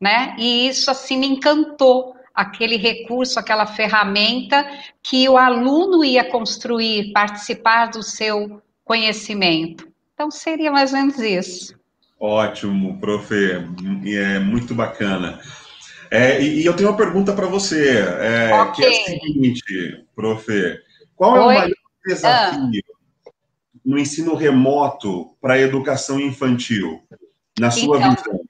né? E isso, assim, me encantou, aquele recurso, aquela ferramenta que o aluno ia construir, participar do seu conhecimento. Então, seria mais ou menos isso. Ótimo, prof. É muito bacana. E eu tenho uma pergunta para você, Okay. que é a seguinte, prof. Qual é o maior desafio no ensino remoto para a educação infantil, na sua visão?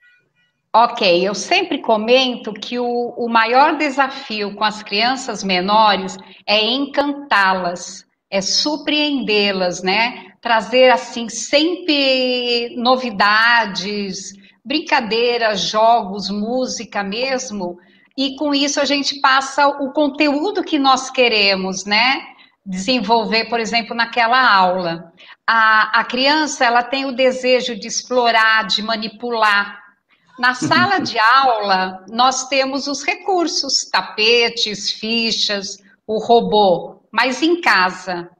Ok, eu sempre comento que o maior desafio com as crianças menores é encantá-las, é surpreendê-las, né? Trazer, assim, sempre novidades, brincadeiras, jogos, música mesmo, e com isso a gente passa o conteúdo que nós queremos, né? Desenvolver, por exemplo, naquela aula. A criança, ela tem o desejo de explorar, de manipular. Na sala de aula, nós temos os recursos, tapetes, fichas, o robô, mas em casa,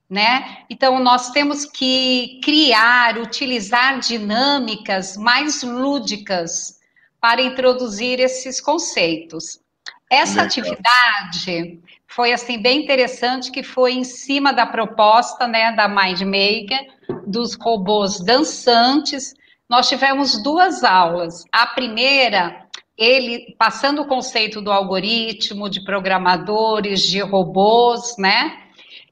né? Então, nós temos que criar, utilizar dinâmicas mais lúdicas para introduzir esses conceitos. Essa atividade foi, assim, bem interessante, que foi em cima da proposta, né, da MindMaker, dos robôs dançantes. Nós tivemos 2 aulas. A primeira, ele passando o conceito do algoritmo, de programadores, de robôs, né?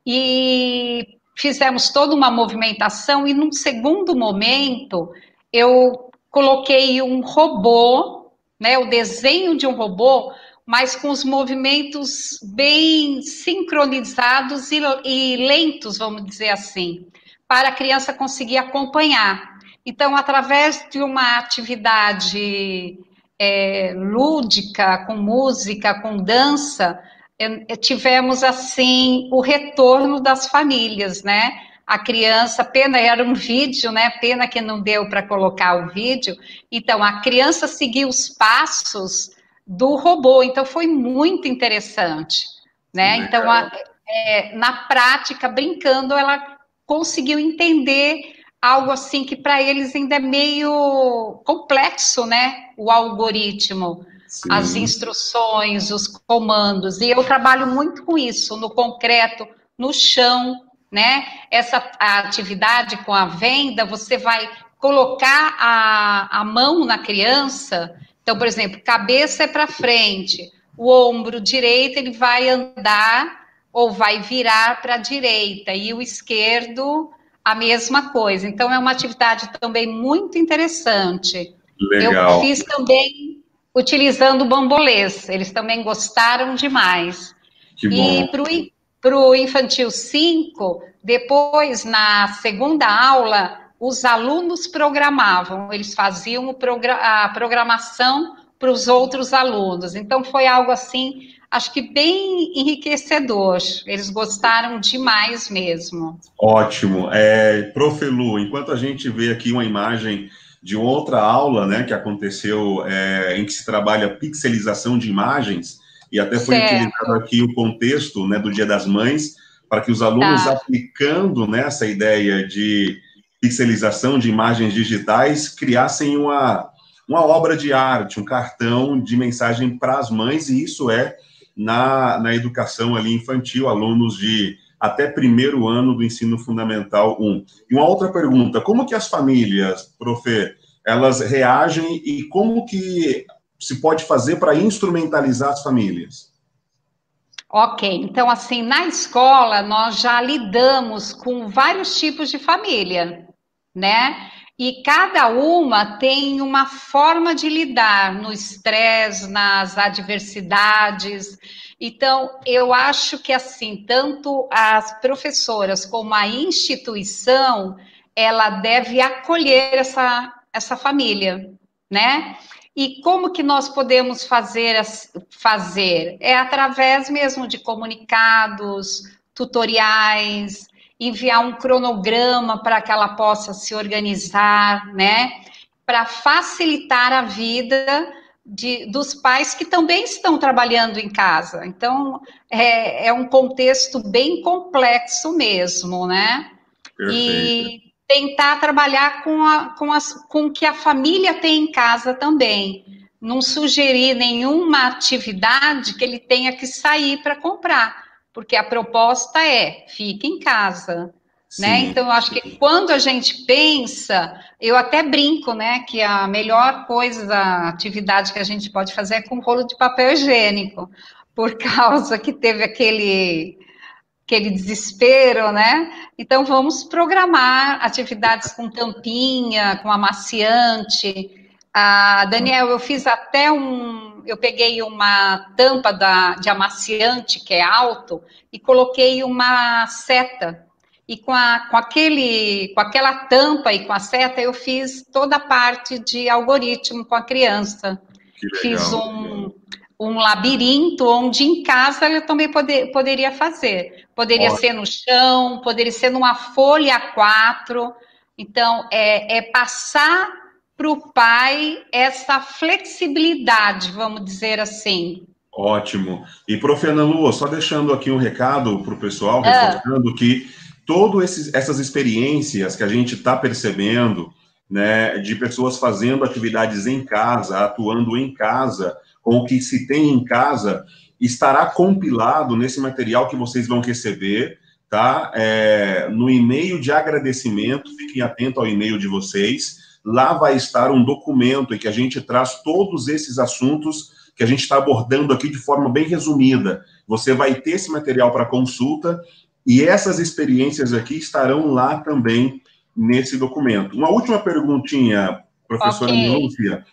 E fizemos toda uma movimentação, e num segundo momento, eu coloquei um robô, né? O desenho de um robô, mas com os movimentos bem sincronizados e lentos, vamos dizer assim, para a criança conseguir acompanhar. Então, através de uma atividade lúdica, com música, com dança, tivemos, assim, o retorno das famílias, né? A criança, pena, era um vídeo, né? Pena que não deu para colocar o vídeo. Então, a criança seguiu os passos do robô. Então, foi muito interessante, né? Então, na prática, brincando, ela conseguiu entender algo assim que para eles ainda é meio complexo, né? O algoritmo, sim, as instruções, os comandos. E eu trabalho muito com isso, no concreto, no chão, né? Essa atividade com a venda, você vai colocar a mão na criança. Então, por exemplo, cabeça é para frente, o ombro direito ele vai andar ou vai virar para a direita, e o esquerdo a mesma coisa. Então, é uma atividade também muito interessante. Legal. Eu fiz também utilizando bambolês, eles também gostaram demais. Que bom. E para o Infantil 5, depois, na segunda aula, os alunos programavam, eles faziam a programação para os outros alunos. Então, foi algo assim, acho que bem enriquecedor. Eles gostaram demais mesmo. Ótimo. Prof. Lu, enquanto a gente vê aqui uma imagem de outra aula, né, que aconteceu, em que se trabalha pixelização de imagens, e até foi utilizado aqui o contexto, né, do Dia das Mães, para que os alunos, aplicando nessa ideia de pixelização de imagens digitais, criassem uma obra de arte, um cartão de mensagem para as mães, e isso na educação ali infantil, alunos de até primeiro ano do ensino fundamental 1. E uma outra pergunta, como que as famílias, prof, elas reagem e como que se pode fazer para instrumentalizar as famílias? Ok, então assim, na escola nós já lidamos com vários tipos de família, né? E cada uma tem uma forma de lidar no estresse, nas adversidades. Então, eu acho que, assim, tanto as professoras como a instituição, ela deve acolher essa família, né? E como que nós podemos fazer? É através mesmo de comunicados, tutoriais, enviar um cronograma para que ela possa se organizar, né? Para facilitar a vida dos pais que também estão trabalhando em casa. Então, é um contexto bem complexo mesmo, né? Perfeito. E tentar trabalhar com o que a família tem em casa também. Não sugerir nenhuma atividade que ele tenha que sair para comprar, porque a proposta fique em casa. Né? Então, eu acho que quando a gente pensa, eu até brinco, né, que a melhor coisa da atividade que a gente pode fazer é com rolo de papel higiênico, por causa que teve aquele desespero, né? Então, vamos programar atividades com tampinha, com amaciante. Daniel, eu fiz até eu peguei uma tampa de amaciante, que é alto, e coloquei uma seta. E com aquela tampa e com a seta, eu fiz toda a parte de algoritmo com a criança. Fiz um labirinto, onde em casa eu também poderia fazer. Poderia ser no chão, poderia ser numa folha A4. Então, passar para o pai essa flexibilidade, vamos dizer assim. Ótimo. E, prof. Ana Lua, só deixando aqui um recado para o pessoal, reforçando que todas essas experiências que a gente está percebendo, né, de pessoas fazendo atividades em casa, atuando em casa, com o que se tem em casa, estará compilado nesse material que vocês vão receber, tá? No e-mail de agradecimento, fiquem atentos ao e-mail de vocês. Lá vai estar um documento em que a gente traz todos esses assuntos que a gente está abordando aqui de forma bem resumida. Você vai ter esse material para consulta e essas experiências aqui estarão lá também nesse documento. Uma última perguntinha, professora Lúcia.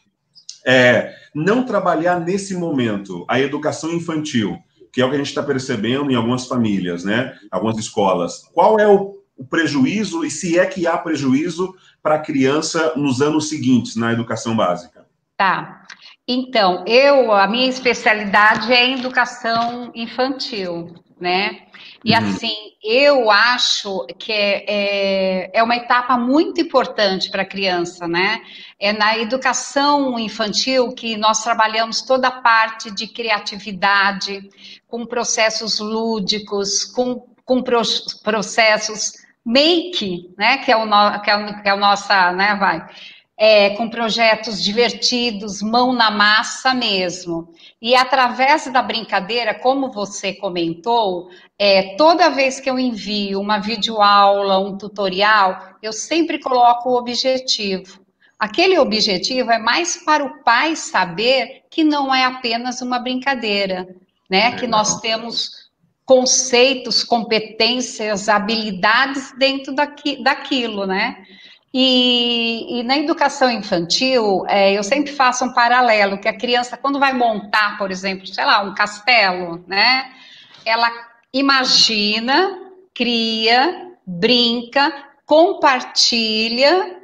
Não trabalhar nesse momento a educação infantil, que é o que a gente está percebendo em algumas famílias, né? Algumas escolas. Qual é o prejuízo, e se é que há prejuízo para a criança nos anos seguintes na educação básica? Tá. Então, a minha especialidade é em educação infantil, né? E assim, eu acho que é uma etapa muito importante para a criança, né? É na educação infantil que nós trabalhamos toda a parte de criatividade, com processos lúdicos, com processos make, né? Que é o nossa, né? Com projetos divertidos, mão na massa mesmo. E através da brincadeira, como você comentou, toda vez que eu envio uma videoaula, um tutorial, eu sempre coloco o objetivo. Aquele objetivo é mais para o pai saber que não é apenas uma brincadeira, né? Que nós temos conceitos, competências, habilidades dentro daquilo, né? E na educação infantil, eu sempre faço um paralelo, que a criança, quando vai montar, por exemplo, sei lá, um castelo, né? Ela imagina, cria, brinca, compartilha,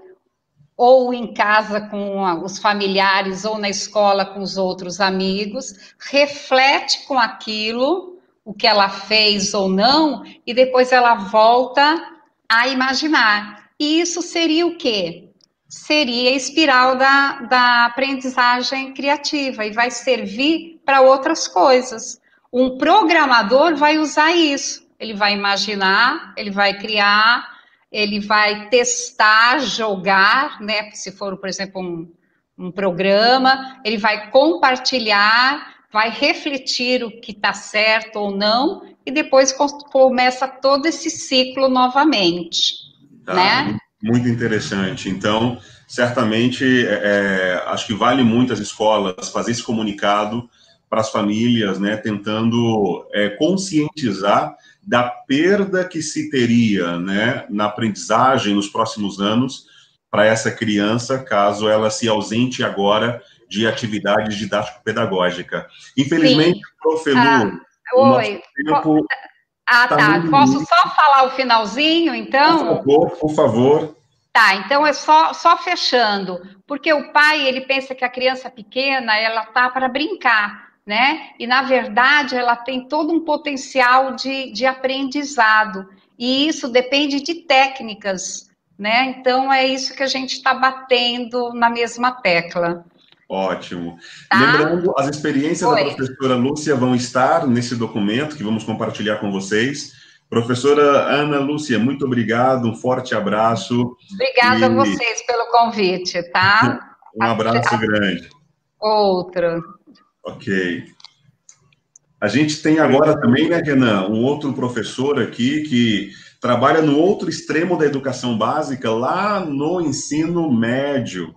ou em casa com os familiares, ou na escola com os outros amigos, reflete com aquilo, o que ela fez ou não, e depois ela volta a imaginar. E isso seria o quê? Seria a espiral da aprendizagem criativa e vai servir para outras coisas. Um programador vai usar isso. Ele vai imaginar, ele vai criar, ele vai testar, jogar, né? Se for, por exemplo, um programa, ele vai compartilhar, vai refletir o que está certo ou não, e depois começa todo esse ciclo novamente. Tá, né? Muito interessante. Então, certamente, acho que vale muito as escolas fazer esse comunicado para as famílias, né, tentando conscientizar da perda que se teria, né, na aprendizagem nos próximos anos para essa criança, caso ela se ausente agora de atividade didático-pedagógica. Infelizmente, prof. Lu, oi. Tempo... tá. Posso só falar o finalzinho, então? Por favor. Tá, então é só fechando, porque o pai, ele pensa que a criança pequena, ela tá para brincar, né? E, na verdade, ela tem todo um potencial de aprendizado, e isso depende de técnicas, né? Então, é isso que a gente está batendo na mesma tecla. Ótimo. Tá? Lembrando, as experiências da professora Lúcia vão estar nesse documento que vamos compartilhar com vocês. Professora Ana Lúcia, muito obrigado, um forte abraço. Obrigada a vocês pelo convite, tá? Um abraço grande. Outro. Ok. A gente tem agora também, né, Renan, um outro professor aqui que trabalha no outro extremo da educação básica, lá no ensino médio.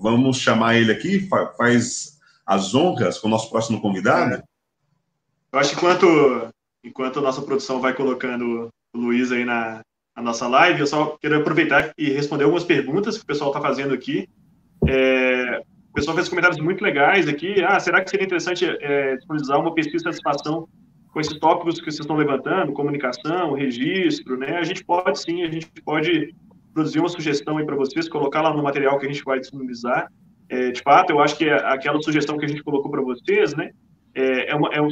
Vamos chamar ele aqui, faz as honras com o nosso próximo convidado. Eu acho que enquanto a nossa produção vai colocando o Luiz aí na nossa live, eu só quero aproveitar e responder algumas perguntas que o pessoal está fazendo aqui. O pessoal fez comentários muito legais aqui. Será que seria interessante disponibilizar uma pesquisa de satisfação com esses tópicos que vocês estão levantando, comunicação, registro, né? A gente pode sim, a gente pode produzir uma sugestão aí para vocês, colocar lá no material que a gente vai disponibilizar. De fato, eu acho que aquela sugestão que a gente colocou para vocês, né,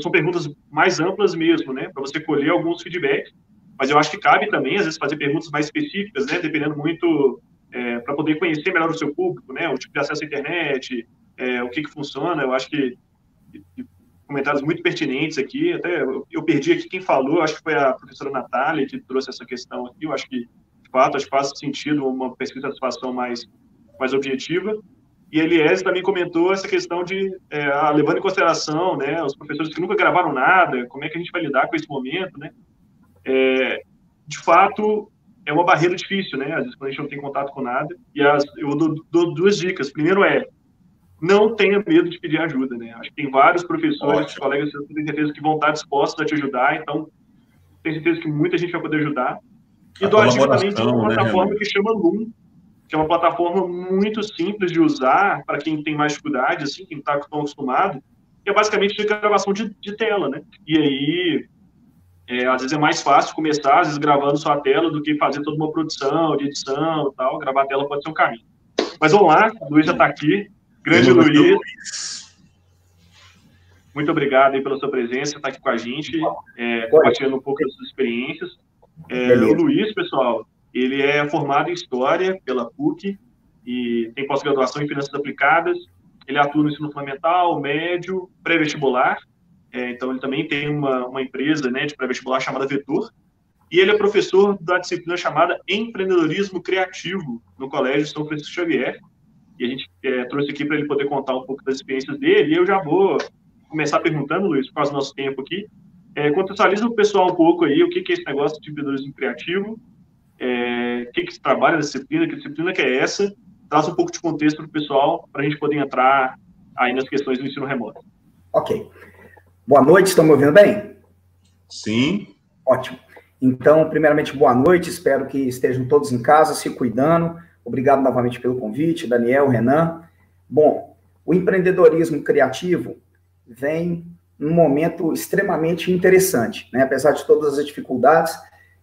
são perguntas mais amplas mesmo, né, para você colher alguns feedbacks, mas eu acho que cabe também, às vezes, fazer perguntas mais específicas, né, dependendo muito, para poder conhecer melhor o seu público, né, o tipo de acesso à internet, o que funciona. Eu acho que comentários muito pertinentes aqui, até eu perdi aqui quem falou, acho que foi a professora Natália que trouxe essa questão aqui. Eu acho que de fato, acho que faz sentido uma pesquisa de satisfação mais objetiva. E a Eliese também comentou essa questão de, levando em consideração, né, os professores que nunca gravaram nada, como é que a gente vai lidar com esse momento, né? De fato, é uma barreira difícil, né? Às vezes, quando a gente não tem contato com nada. E eu dou duas dicas. Primeiro não tenha medo de pedir ajuda, né? Acho que tem vários professores, colegas, eu tenho certeza que vão estar dispostos a te ajudar, então, tenho certeza que muita gente vai poder ajudar. E dou a dica também de uma plataforma que chama Loom, que é uma plataforma muito simples de usar para quem tem mais dificuldade, assim, quem está tão acostumado, que é basicamente de gravação de tela, né? E aí, às vezes é mais fácil começar, às vezes gravando só a tela, do que fazer toda uma produção, de edição e tal. Gravar a tela pode ser um caminho. Mas vamos lá, o Luiz já está aqui. Grande Luiz. muito obrigado aí pela sua presença, estar aqui com a gente, compartilhando um pouco das suas experiências. O Luiz, pessoal, ele é formado em História pela PUC e tem pós-graduação em Finanças Aplicadas. Ele atua no ensino fundamental, médio, pré-vestibular. Então, ele também tem uma empresa, né, de pré-vestibular chamada Vetor. E ele é professor da disciplina chamada Empreendedorismo Criativo no Colégio São Francisco Xavier. E a gente trouxe aqui para ele poder contar um pouco das experiências dele. E eu já vou começar perguntando, Luiz, por causa do nosso tempo aqui. Contextualiza o pessoal um pouco aí, o que é esse negócio de empreendedorismo criativo, o que se trabalha nessa disciplina, que disciplina que é essa, traz um pouco de contexto para o pessoal, para a gente poder entrar aí nas questões do ensino remoto. Ok. Boa noite, estão me ouvindo bem? Sim. Ótimo. Então, primeiramente, boa noite, espero que estejam todos em casa, se cuidando. Obrigado novamente pelo convite, Daniel, Renan. Bom, o empreendedorismo criativo vem num momento extremamente interessante, né? Apesar de todas as dificuldades,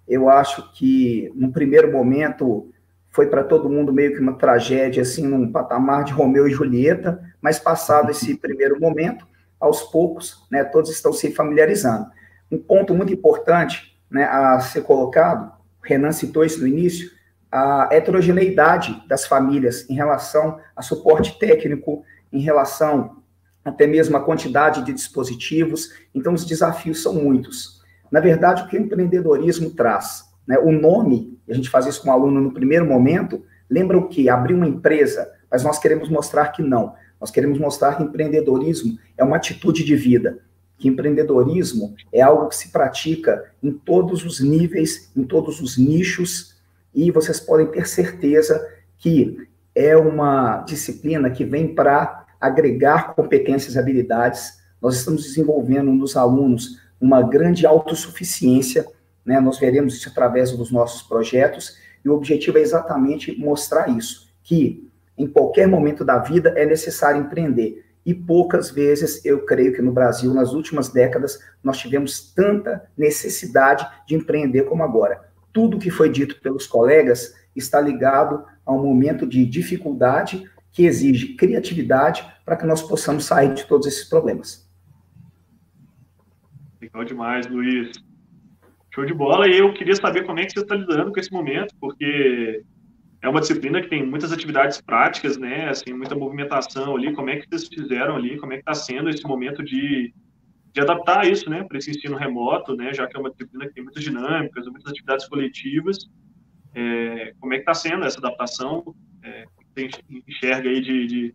eu acho que, no primeiro momento, foi para todo mundo meio que uma tragédia, assim, num patamar de Romeu e Julieta, mas passado esse primeiro momento, aos poucos, né, todos estão se familiarizando. Um ponto muito importante, né, a ser colocado, o Renan citou isso no início, a heterogeneidade das famílias em relação a suporte técnico, em relação até mesmo a quantidade de dispositivos, então os desafios são muitos. Na verdade, o que o empreendedorismo traz, né, o nome, a gente faz isso com o aluno no primeiro momento, lembra o quê? Abrir uma empresa, mas nós queremos mostrar que não. Nós queremos mostrar que empreendedorismo é uma atitude de vida, que empreendedorismo é algo que se pratica em todos os níveis, em todos os nichos, e vocês podem ter certeza que é uma disciplina que vem para agregar competências e habilidades. Nós estamos desenvolvendo nos alunos uma grande autossuficiência, né? Nós veremos isso através dos nossos projetos, e o objetivo é exatamente mostrar isso, que em qualquer momento da vida é necessário empreender. E poucas vezes, eu creio que no Brasil, nas últimas décadas, nós tivemos tanta necessidade de empreender como agora. Tudo que foi dito pelos colegas está ligado a um momento de dificuldade que exige criatividade para que nós possamos sair de todos esses problemas. Legal demais, Luiz. Show de bola. E eu queria saber como é que você está lidando com esse momento, porque é uma disciplina que tem muitas atividades práticas, né? Assim, muita movimentação ali. Como é que vocês fizeram ali? Como é que está sendo esse momento de adaptar isso, né? Para esse ensino remoto, né? Já que é uma disciplina que tem muitas dinâmicas, muitas atividades coletivas. Como é que está sendo essa adaptação? Você enxerga aí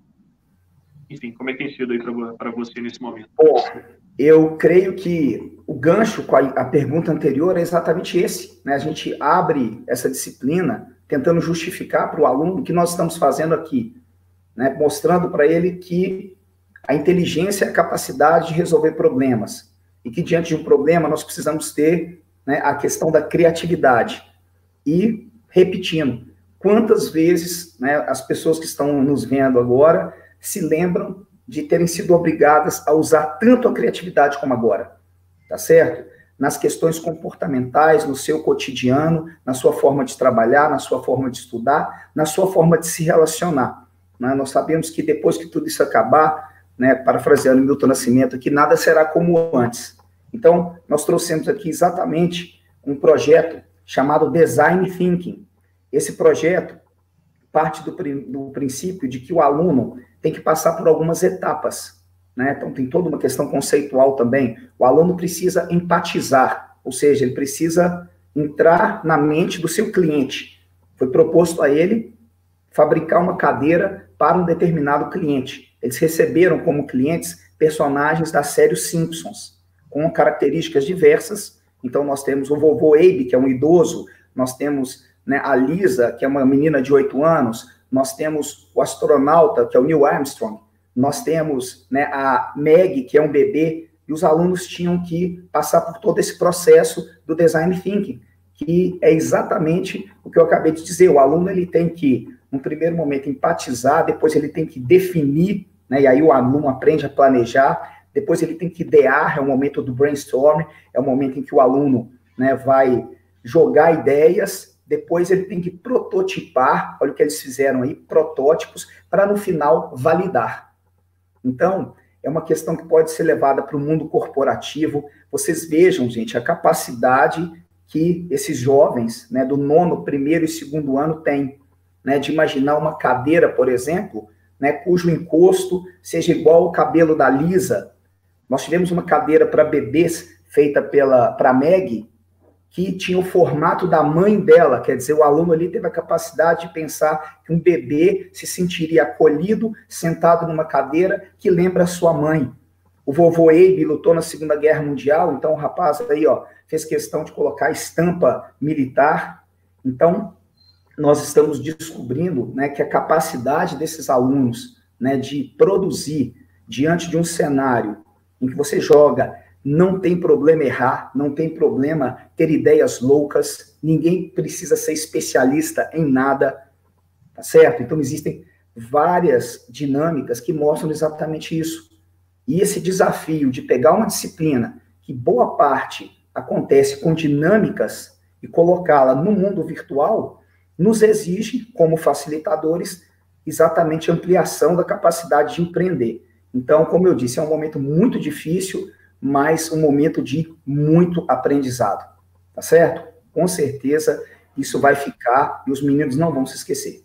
enfim, como é que tem sido aí para você nesse momento? Bom, eu creio que o gancho com a pergunta anterior é exatamente esse, né? A gente abre essa disciplina tentando justificar para o aluno o que nós estamos fazendo aqui, né? Mostrando para ele que a inteligência é a capacidade de resolver problemas, e que diante de um problema nós precisamos ter, né, a questão da criatividade. E, repetindo, quantas vezes, né, as pessoas que estão nos vendo agora se lembram de terem sido obrigadas a usar tanto a criatividade como agora, tá certo? Nas questões comportamentais, no seu cotidiano, na sua forma de trabalhar, na sua forma de estudar, na sua forma de se relacionar, né? Nós sabemos que depois que tudo isso acabar, né, parafraseando Milton Nascimento aqui, nada será como antes. Então, nós trouxemos aqui exatamente um projeto chamado Design Thinking. Esse projeto parte do princípio de que o aluno tem que passar por algumas etapas, né? Então, tem toda uma questão conceitual também. O aluno precisa empatizar, ou seja, ele precisa entrar na mente do seu cliente. Foi proposto a ele fabricar uma cadeira para um determinado cliente. Eles receberam como clientes personagens da série Os Simpsons, com características diversas. Então, nós temos o vovô Abe, que é um idoso, nós temos, né, a Lisa, que é uma menina de 8 anos, nós temos o astronauta, que é o Neil Armstrong, nós temos, né, a Meg, que é um bebê, e os alunos tinham que passar por todo esse processo do Design Thinking, que é exatamente o que eu acabei de dizer. O aluno ele tem que, no primeiro momento, empatizar, depois ele tem que definir, né, e aí o aluno aprende a planejar, depois ele tem que idear, é o momento do brainstorm, é o momento em que o aluno, né, vai jogar ideias, depois ele tem que prototipar, olha o que eles fizeram aí, protótipos, para no final validar. Então, é uma questão que pode ser levada para o mundo corporativo. Vocês vejam, gente, a capacidade que esses jovens, né, do 9º, 1º e 2º ano têm, né, de imaginar uma cadeira, por exemplo, né, cujo encosto seja igual ao cabelo da Lisa. Nós tivemos uma cadeira para bebês feita para a Meg, que tinha o formato da mãe dela, quer dizer, o aluno ali teve a capacidade de pensar que um bebê se sentiria acolhido, sentado numa cadeira que lembra a sua mãe. O vovô Abe lutou na Segunda Guerra Mundial, então o rapaz aí, ó, fez questão de colocar estampa militar. Então, nós estamos descobrindo, né, que a capacidade desses alunos, né, de produzir diante de um cenário em que você joga, não tem problema errar, não tem problema ter ideias loucas, ninguém precisa ser especialista em nada, tá certo? Então, existem várias dinâmicas que mostram exatamente isso. E esse desafio de pegar uma disciplina que boa parte acontece com dinâmicas e colocá-la no mundo virtual, nos exige, como facilitadores, exatamente ampliação da capacidade de empreender. Então, como eu disse, é um momento muito difícil, mas um momento de muito aprendizado, tá certo? Com certeza isso vai ficar e os meninos não vão se esquecer.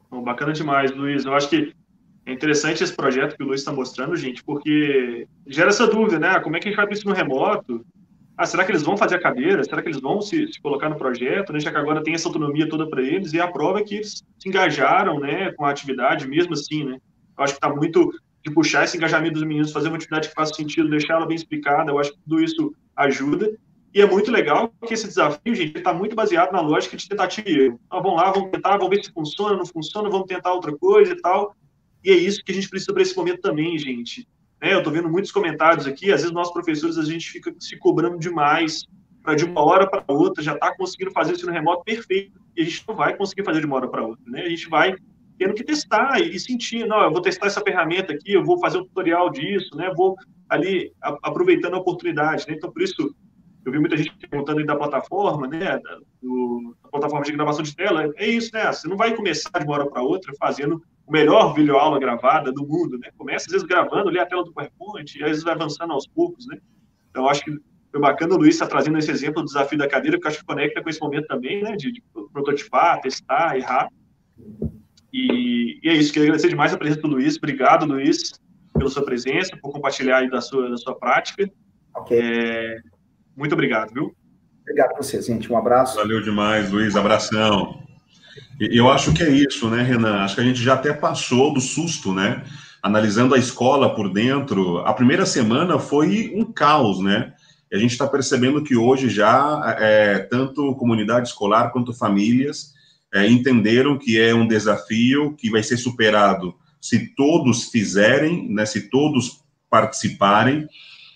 Bom, bacana demais, Luiz. Eu acho que é interessante esse projeto que o Luiz está mostrando, gente, porque gera essa dúvida, né? Como é que a gente vai para isso no remoto? Será que eles vão fazer a cadeira? Será que eles vão se colocar no projeto? Né? Já que agora tem essa autonomia toda para eles, e a prova é que eles se engajaram, né, com a atividade, mesmo assim, né? Eu acho que está muito de puxar esse engajamento dos meninos, fazer uma atividade que faça sentido, deixar ela bem explicada. Eu acho que tudo isso ajuda. E é muito legal que esse desafio, gente, está muito baseado na lógica de tentativa e erro. Então, vamos lá, vamos tentar, vamos ver se funciona, não funciona, vamos tentar outra coisa e tal. E é isso que a gente precisa para esse momento também, gente. Eu estou vendo muitos comentários aqui, às vezes nós professores, a gente fica se cobrando demais para de uma hora para outra já estar conseguindo fazer isso no remoto perfeito, e a gente não vai conseguir fazer de uma hora para outra, né? A gente vai tendo que testar e sentir, não, eu vou testar essa ferramenta aqui, eu vou fazer um tutorial disso, né? Vou ali aproveitando a oportunidade, né? Então, por isso, eu vi muita gente perguntando aí da plataforma, né? Da plataforma de gravação de tela, é isso, né? Você não vai começar de uma hora para outra fazendo o melhor videoaula gravada do mundo, né? Começa, às vezes, gravando ali a tela do PowerPoint, e às vezes vai avançando aos poucos, né? Então, acho que foi bacana o Luiz estar trazendo esse exemplo do desafio da cadeira, que eu acho que conecta com esse momento também, né? De prototipar, testar, errar. E é isso, queria agradecer demais a presença do Luiz. Obrigado, Luiz, pela sua presença, por compartilhar aí da sua prática. Ok. Muito obrigado, viu? Obrigado a você, gente. Um abraço. Valeu demais, Luiz. Abração. Eu acho que é isso, né, Renan? Acho que a gente já até passou do susto, né? Analisando a escola por dentro, a primeira semana foi um caos, né? E a gente está percebendo que hoje já, tanto comunidade escolar quanto famílias entenderam que é um desafio que vai ser superado se todos fizerem, né? Se todos participarem.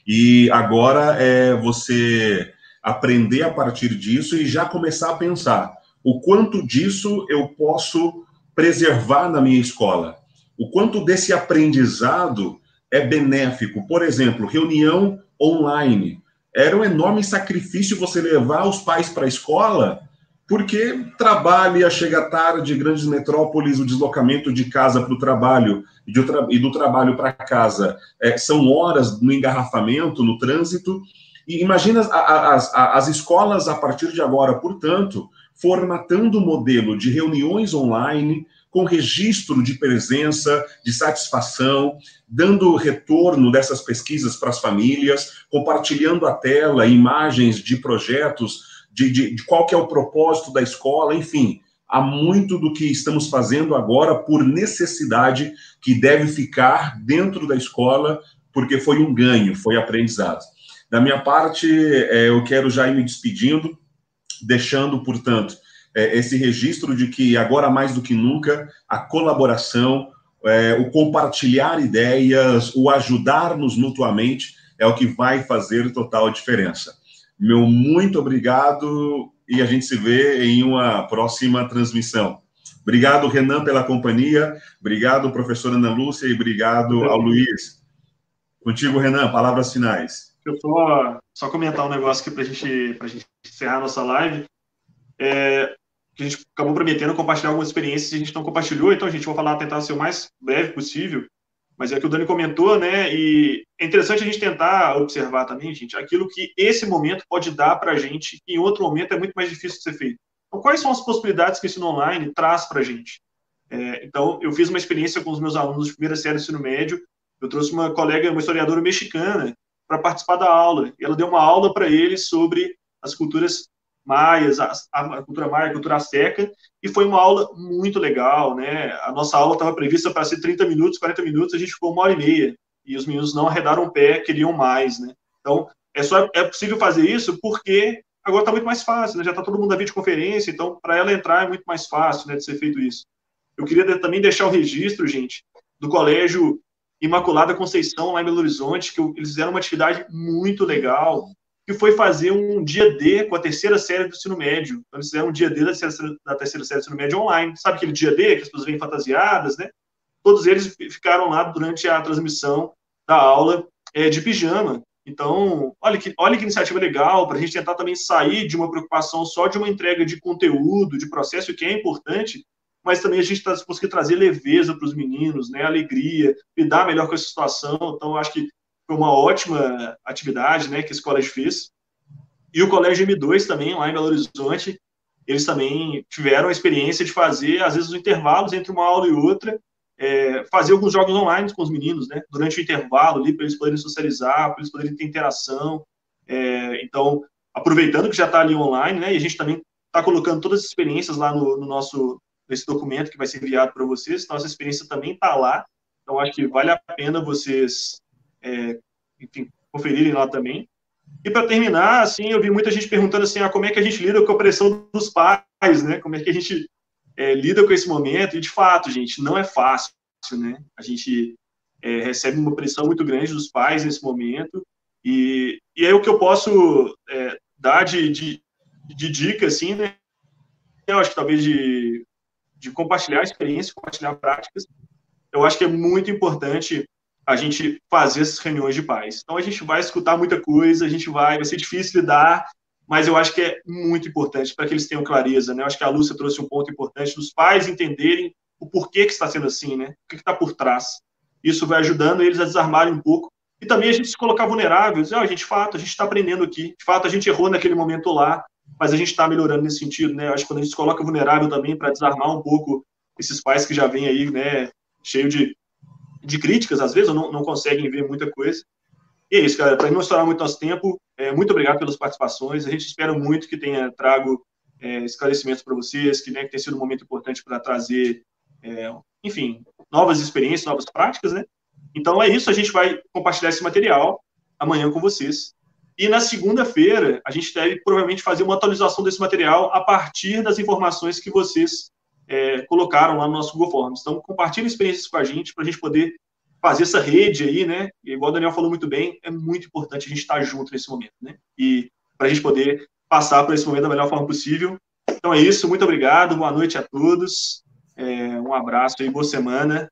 E agora é você aprender a partir disso e já começar a pensar o quanto disso eu posso preservar na minha escola, o quanto desse aprendizado é benéfico. Por exemplo, reunião online. Era um enorme sacrifício você levar os pais para a escola, porque trabalha, chega tarde, grandes metrópoles, o deslocamento de casa para o trabalho e do trabalho para casa são horas no engarrafamento, no trânsito. E imagina as escolas, a partir de agora, portanto, formatando o modelo de reuniões online, com registro de presença, de satisfação, dando retorno dessas pesquisas para as famílias, compartilhando a tela, imagens de projetos, de qual que é o propósito da escola, enfim, há muito do que estamos fazendo agora por necessidade que deve ficar dentro da escola, porque foi um ganho, foi aprendizado. Da minha parte, eu quero já ir me despedindo, deixando, portanto, esse registro de que agora mais do que nunca, a colaboração, o compartilhar ideias, o ajudar-nos mutuamente é o que vai fazer total diferença. Meu muito obrigado e a gente se vê em uma próxima transmissão. Obrigado, Renan, pela companhia. Obrigado, professora Ana Lúcia, e obrigado ao Luiz. Contigo, Renan, palavras finais. Eu só comentar um negócio aqui para a gente encerrar a nossa live. Que a gente acabou prometendo compartilhar algumas experiências que a gente não compartilhou, então, gente, vou tentar ser o mais breve possível. mas é o que o Dani comentou, né? E é interessante a gente tentar observar também, gente, aquilo que esse momento pode dar para a gente, que em outro momento é muito mais difícil de ser feito. Então, quais são as possibilidades que o ensino online traz para a gente? Então, eu fiz uma experiência com os meus alunos de primeira série do ensino médio. Eu trouxe uma colega, uma historiadora mexicana, para participar da aula. E ela deu uma aula para eles sobre as culturas maias, a cultura maia, a cultura asteca, e foi uma aula muito legal, né? A nossa aula estava prevista para ser 30 minutos, 40 minutos, a gente ficou 1h30, e os meninos não arredaram o pé, queriam mais, né? Então, é possível fazer isso porque agora está muito mais fácil, né? Já está todo mundo na videoconferência, então, para ela entrar é muito mais fácil, né, de ser feito isso. Eu queria também deixar o registro, gente, do Colégio Imaculada Conceição, lá em Belo Horizonte, que eles fizeram uma atividade muito legal, que foi fazer um dia D com a terceira série do ensino médio. Então, eles fizeram um dia D da terceira série do ensino médio online. Sabe aquele dia D que as pessoas vêm fantasiadas, né? Todos eles ficaram lá durante a transmissão da aula de pijama. Então, olha que iniciativa legal, para a gente tentar também sair de uma preocupação só de uma entrega de conteúdo, de processo, que é importante, mas também a gente conseguir trazer leveza para os meninos, né, alegria, lidar melhor com essa situação. Então, eu acho que foi uma ótima atividade, né, que esse colégio fez. E o Colégio M2 também, lá em Belo Horizonte, eles também tiveram a experiência de fazer, às vezes, os intervalos entre uma aula e outra, fazer alguns jogos online com os meninos, né, durante o intervalo ali, para eles poderem socializar, para eles poderem ter interação. Então, aproveitando que já está ali online, né, e a gente também está colocando todas as experiências lá nesse documento que vai ser enviado para vocês, então essa experiência também está lá, então acho que vale a pena vocês, enfim, conferirem lá também. E para terminar, assim, eu vi muita gente perguntando assim, como é que a gente lida com a pressão dos pais, né, como é que a gente lida com esse momento, e de fato, gente, não é fácil, né, a gente recebe uma pressão muito grande dos pais nesse momento, e é o que eu posso dar de dica, assim, né, eu acho que talvez de compartilhar experiências, compartilhar práticas, eu acho que é muito importante a gente fazer essas reuniões de pais. Então, a gente vai escutar muita coisa, vai ser difícil lidar, mas eu acho que é muito importante para que eles tenham clareza, né? Eu acho que a Lúcia trouxe um ponto importante dos pais entenderem o porquê que está sendo assim, né? O que está por trás. Isso vai ajudando eles a desarmarem um pouco. E também a gente se colocar vulnerável, dizer, de fato, a gente está aprendendo aqui, de fato, a gente errou naquele momento lá, mas a gente está melhorando nesse sentido, né? Eu acho que quando a gente se coloca vulnerável também para desarmar um pouco esses pais que já vêm aí, né, cheio de críticas, às vezes, ou não conseguem ver muita coisa. E é isso, galera, para não estourar muito nosso tempo, muito obrigado pelas participações, a gente espera muito que tenha trago esclarecimentos para vocês, que tem sido um momento importante para trazer, enfim, novas experiências, novas práticas, né? Então é isso, a gente vai compartilhar esse material amanhã com vocês. E na segunda-feira, a gente deve provavelmente fazer uma atualização desse material a partir das informações que vocês colocaram lá no nosso Google Forms. Então, compartilhem experiências com a gente para a gente poder fazer essa rede aí, né? E igual o Daniel falou muito bem, é muito importante a gente estar junto nesse momento, né? E para a gente poder passar por esse momento da melhor forma possível. Então é isso, muito obrigado, boa noite a todos, um abraço e boa semana.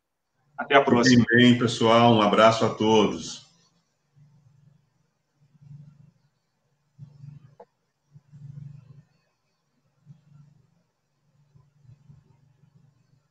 Até a próxima. Fiquem bem, pessoal, um abraço a todos.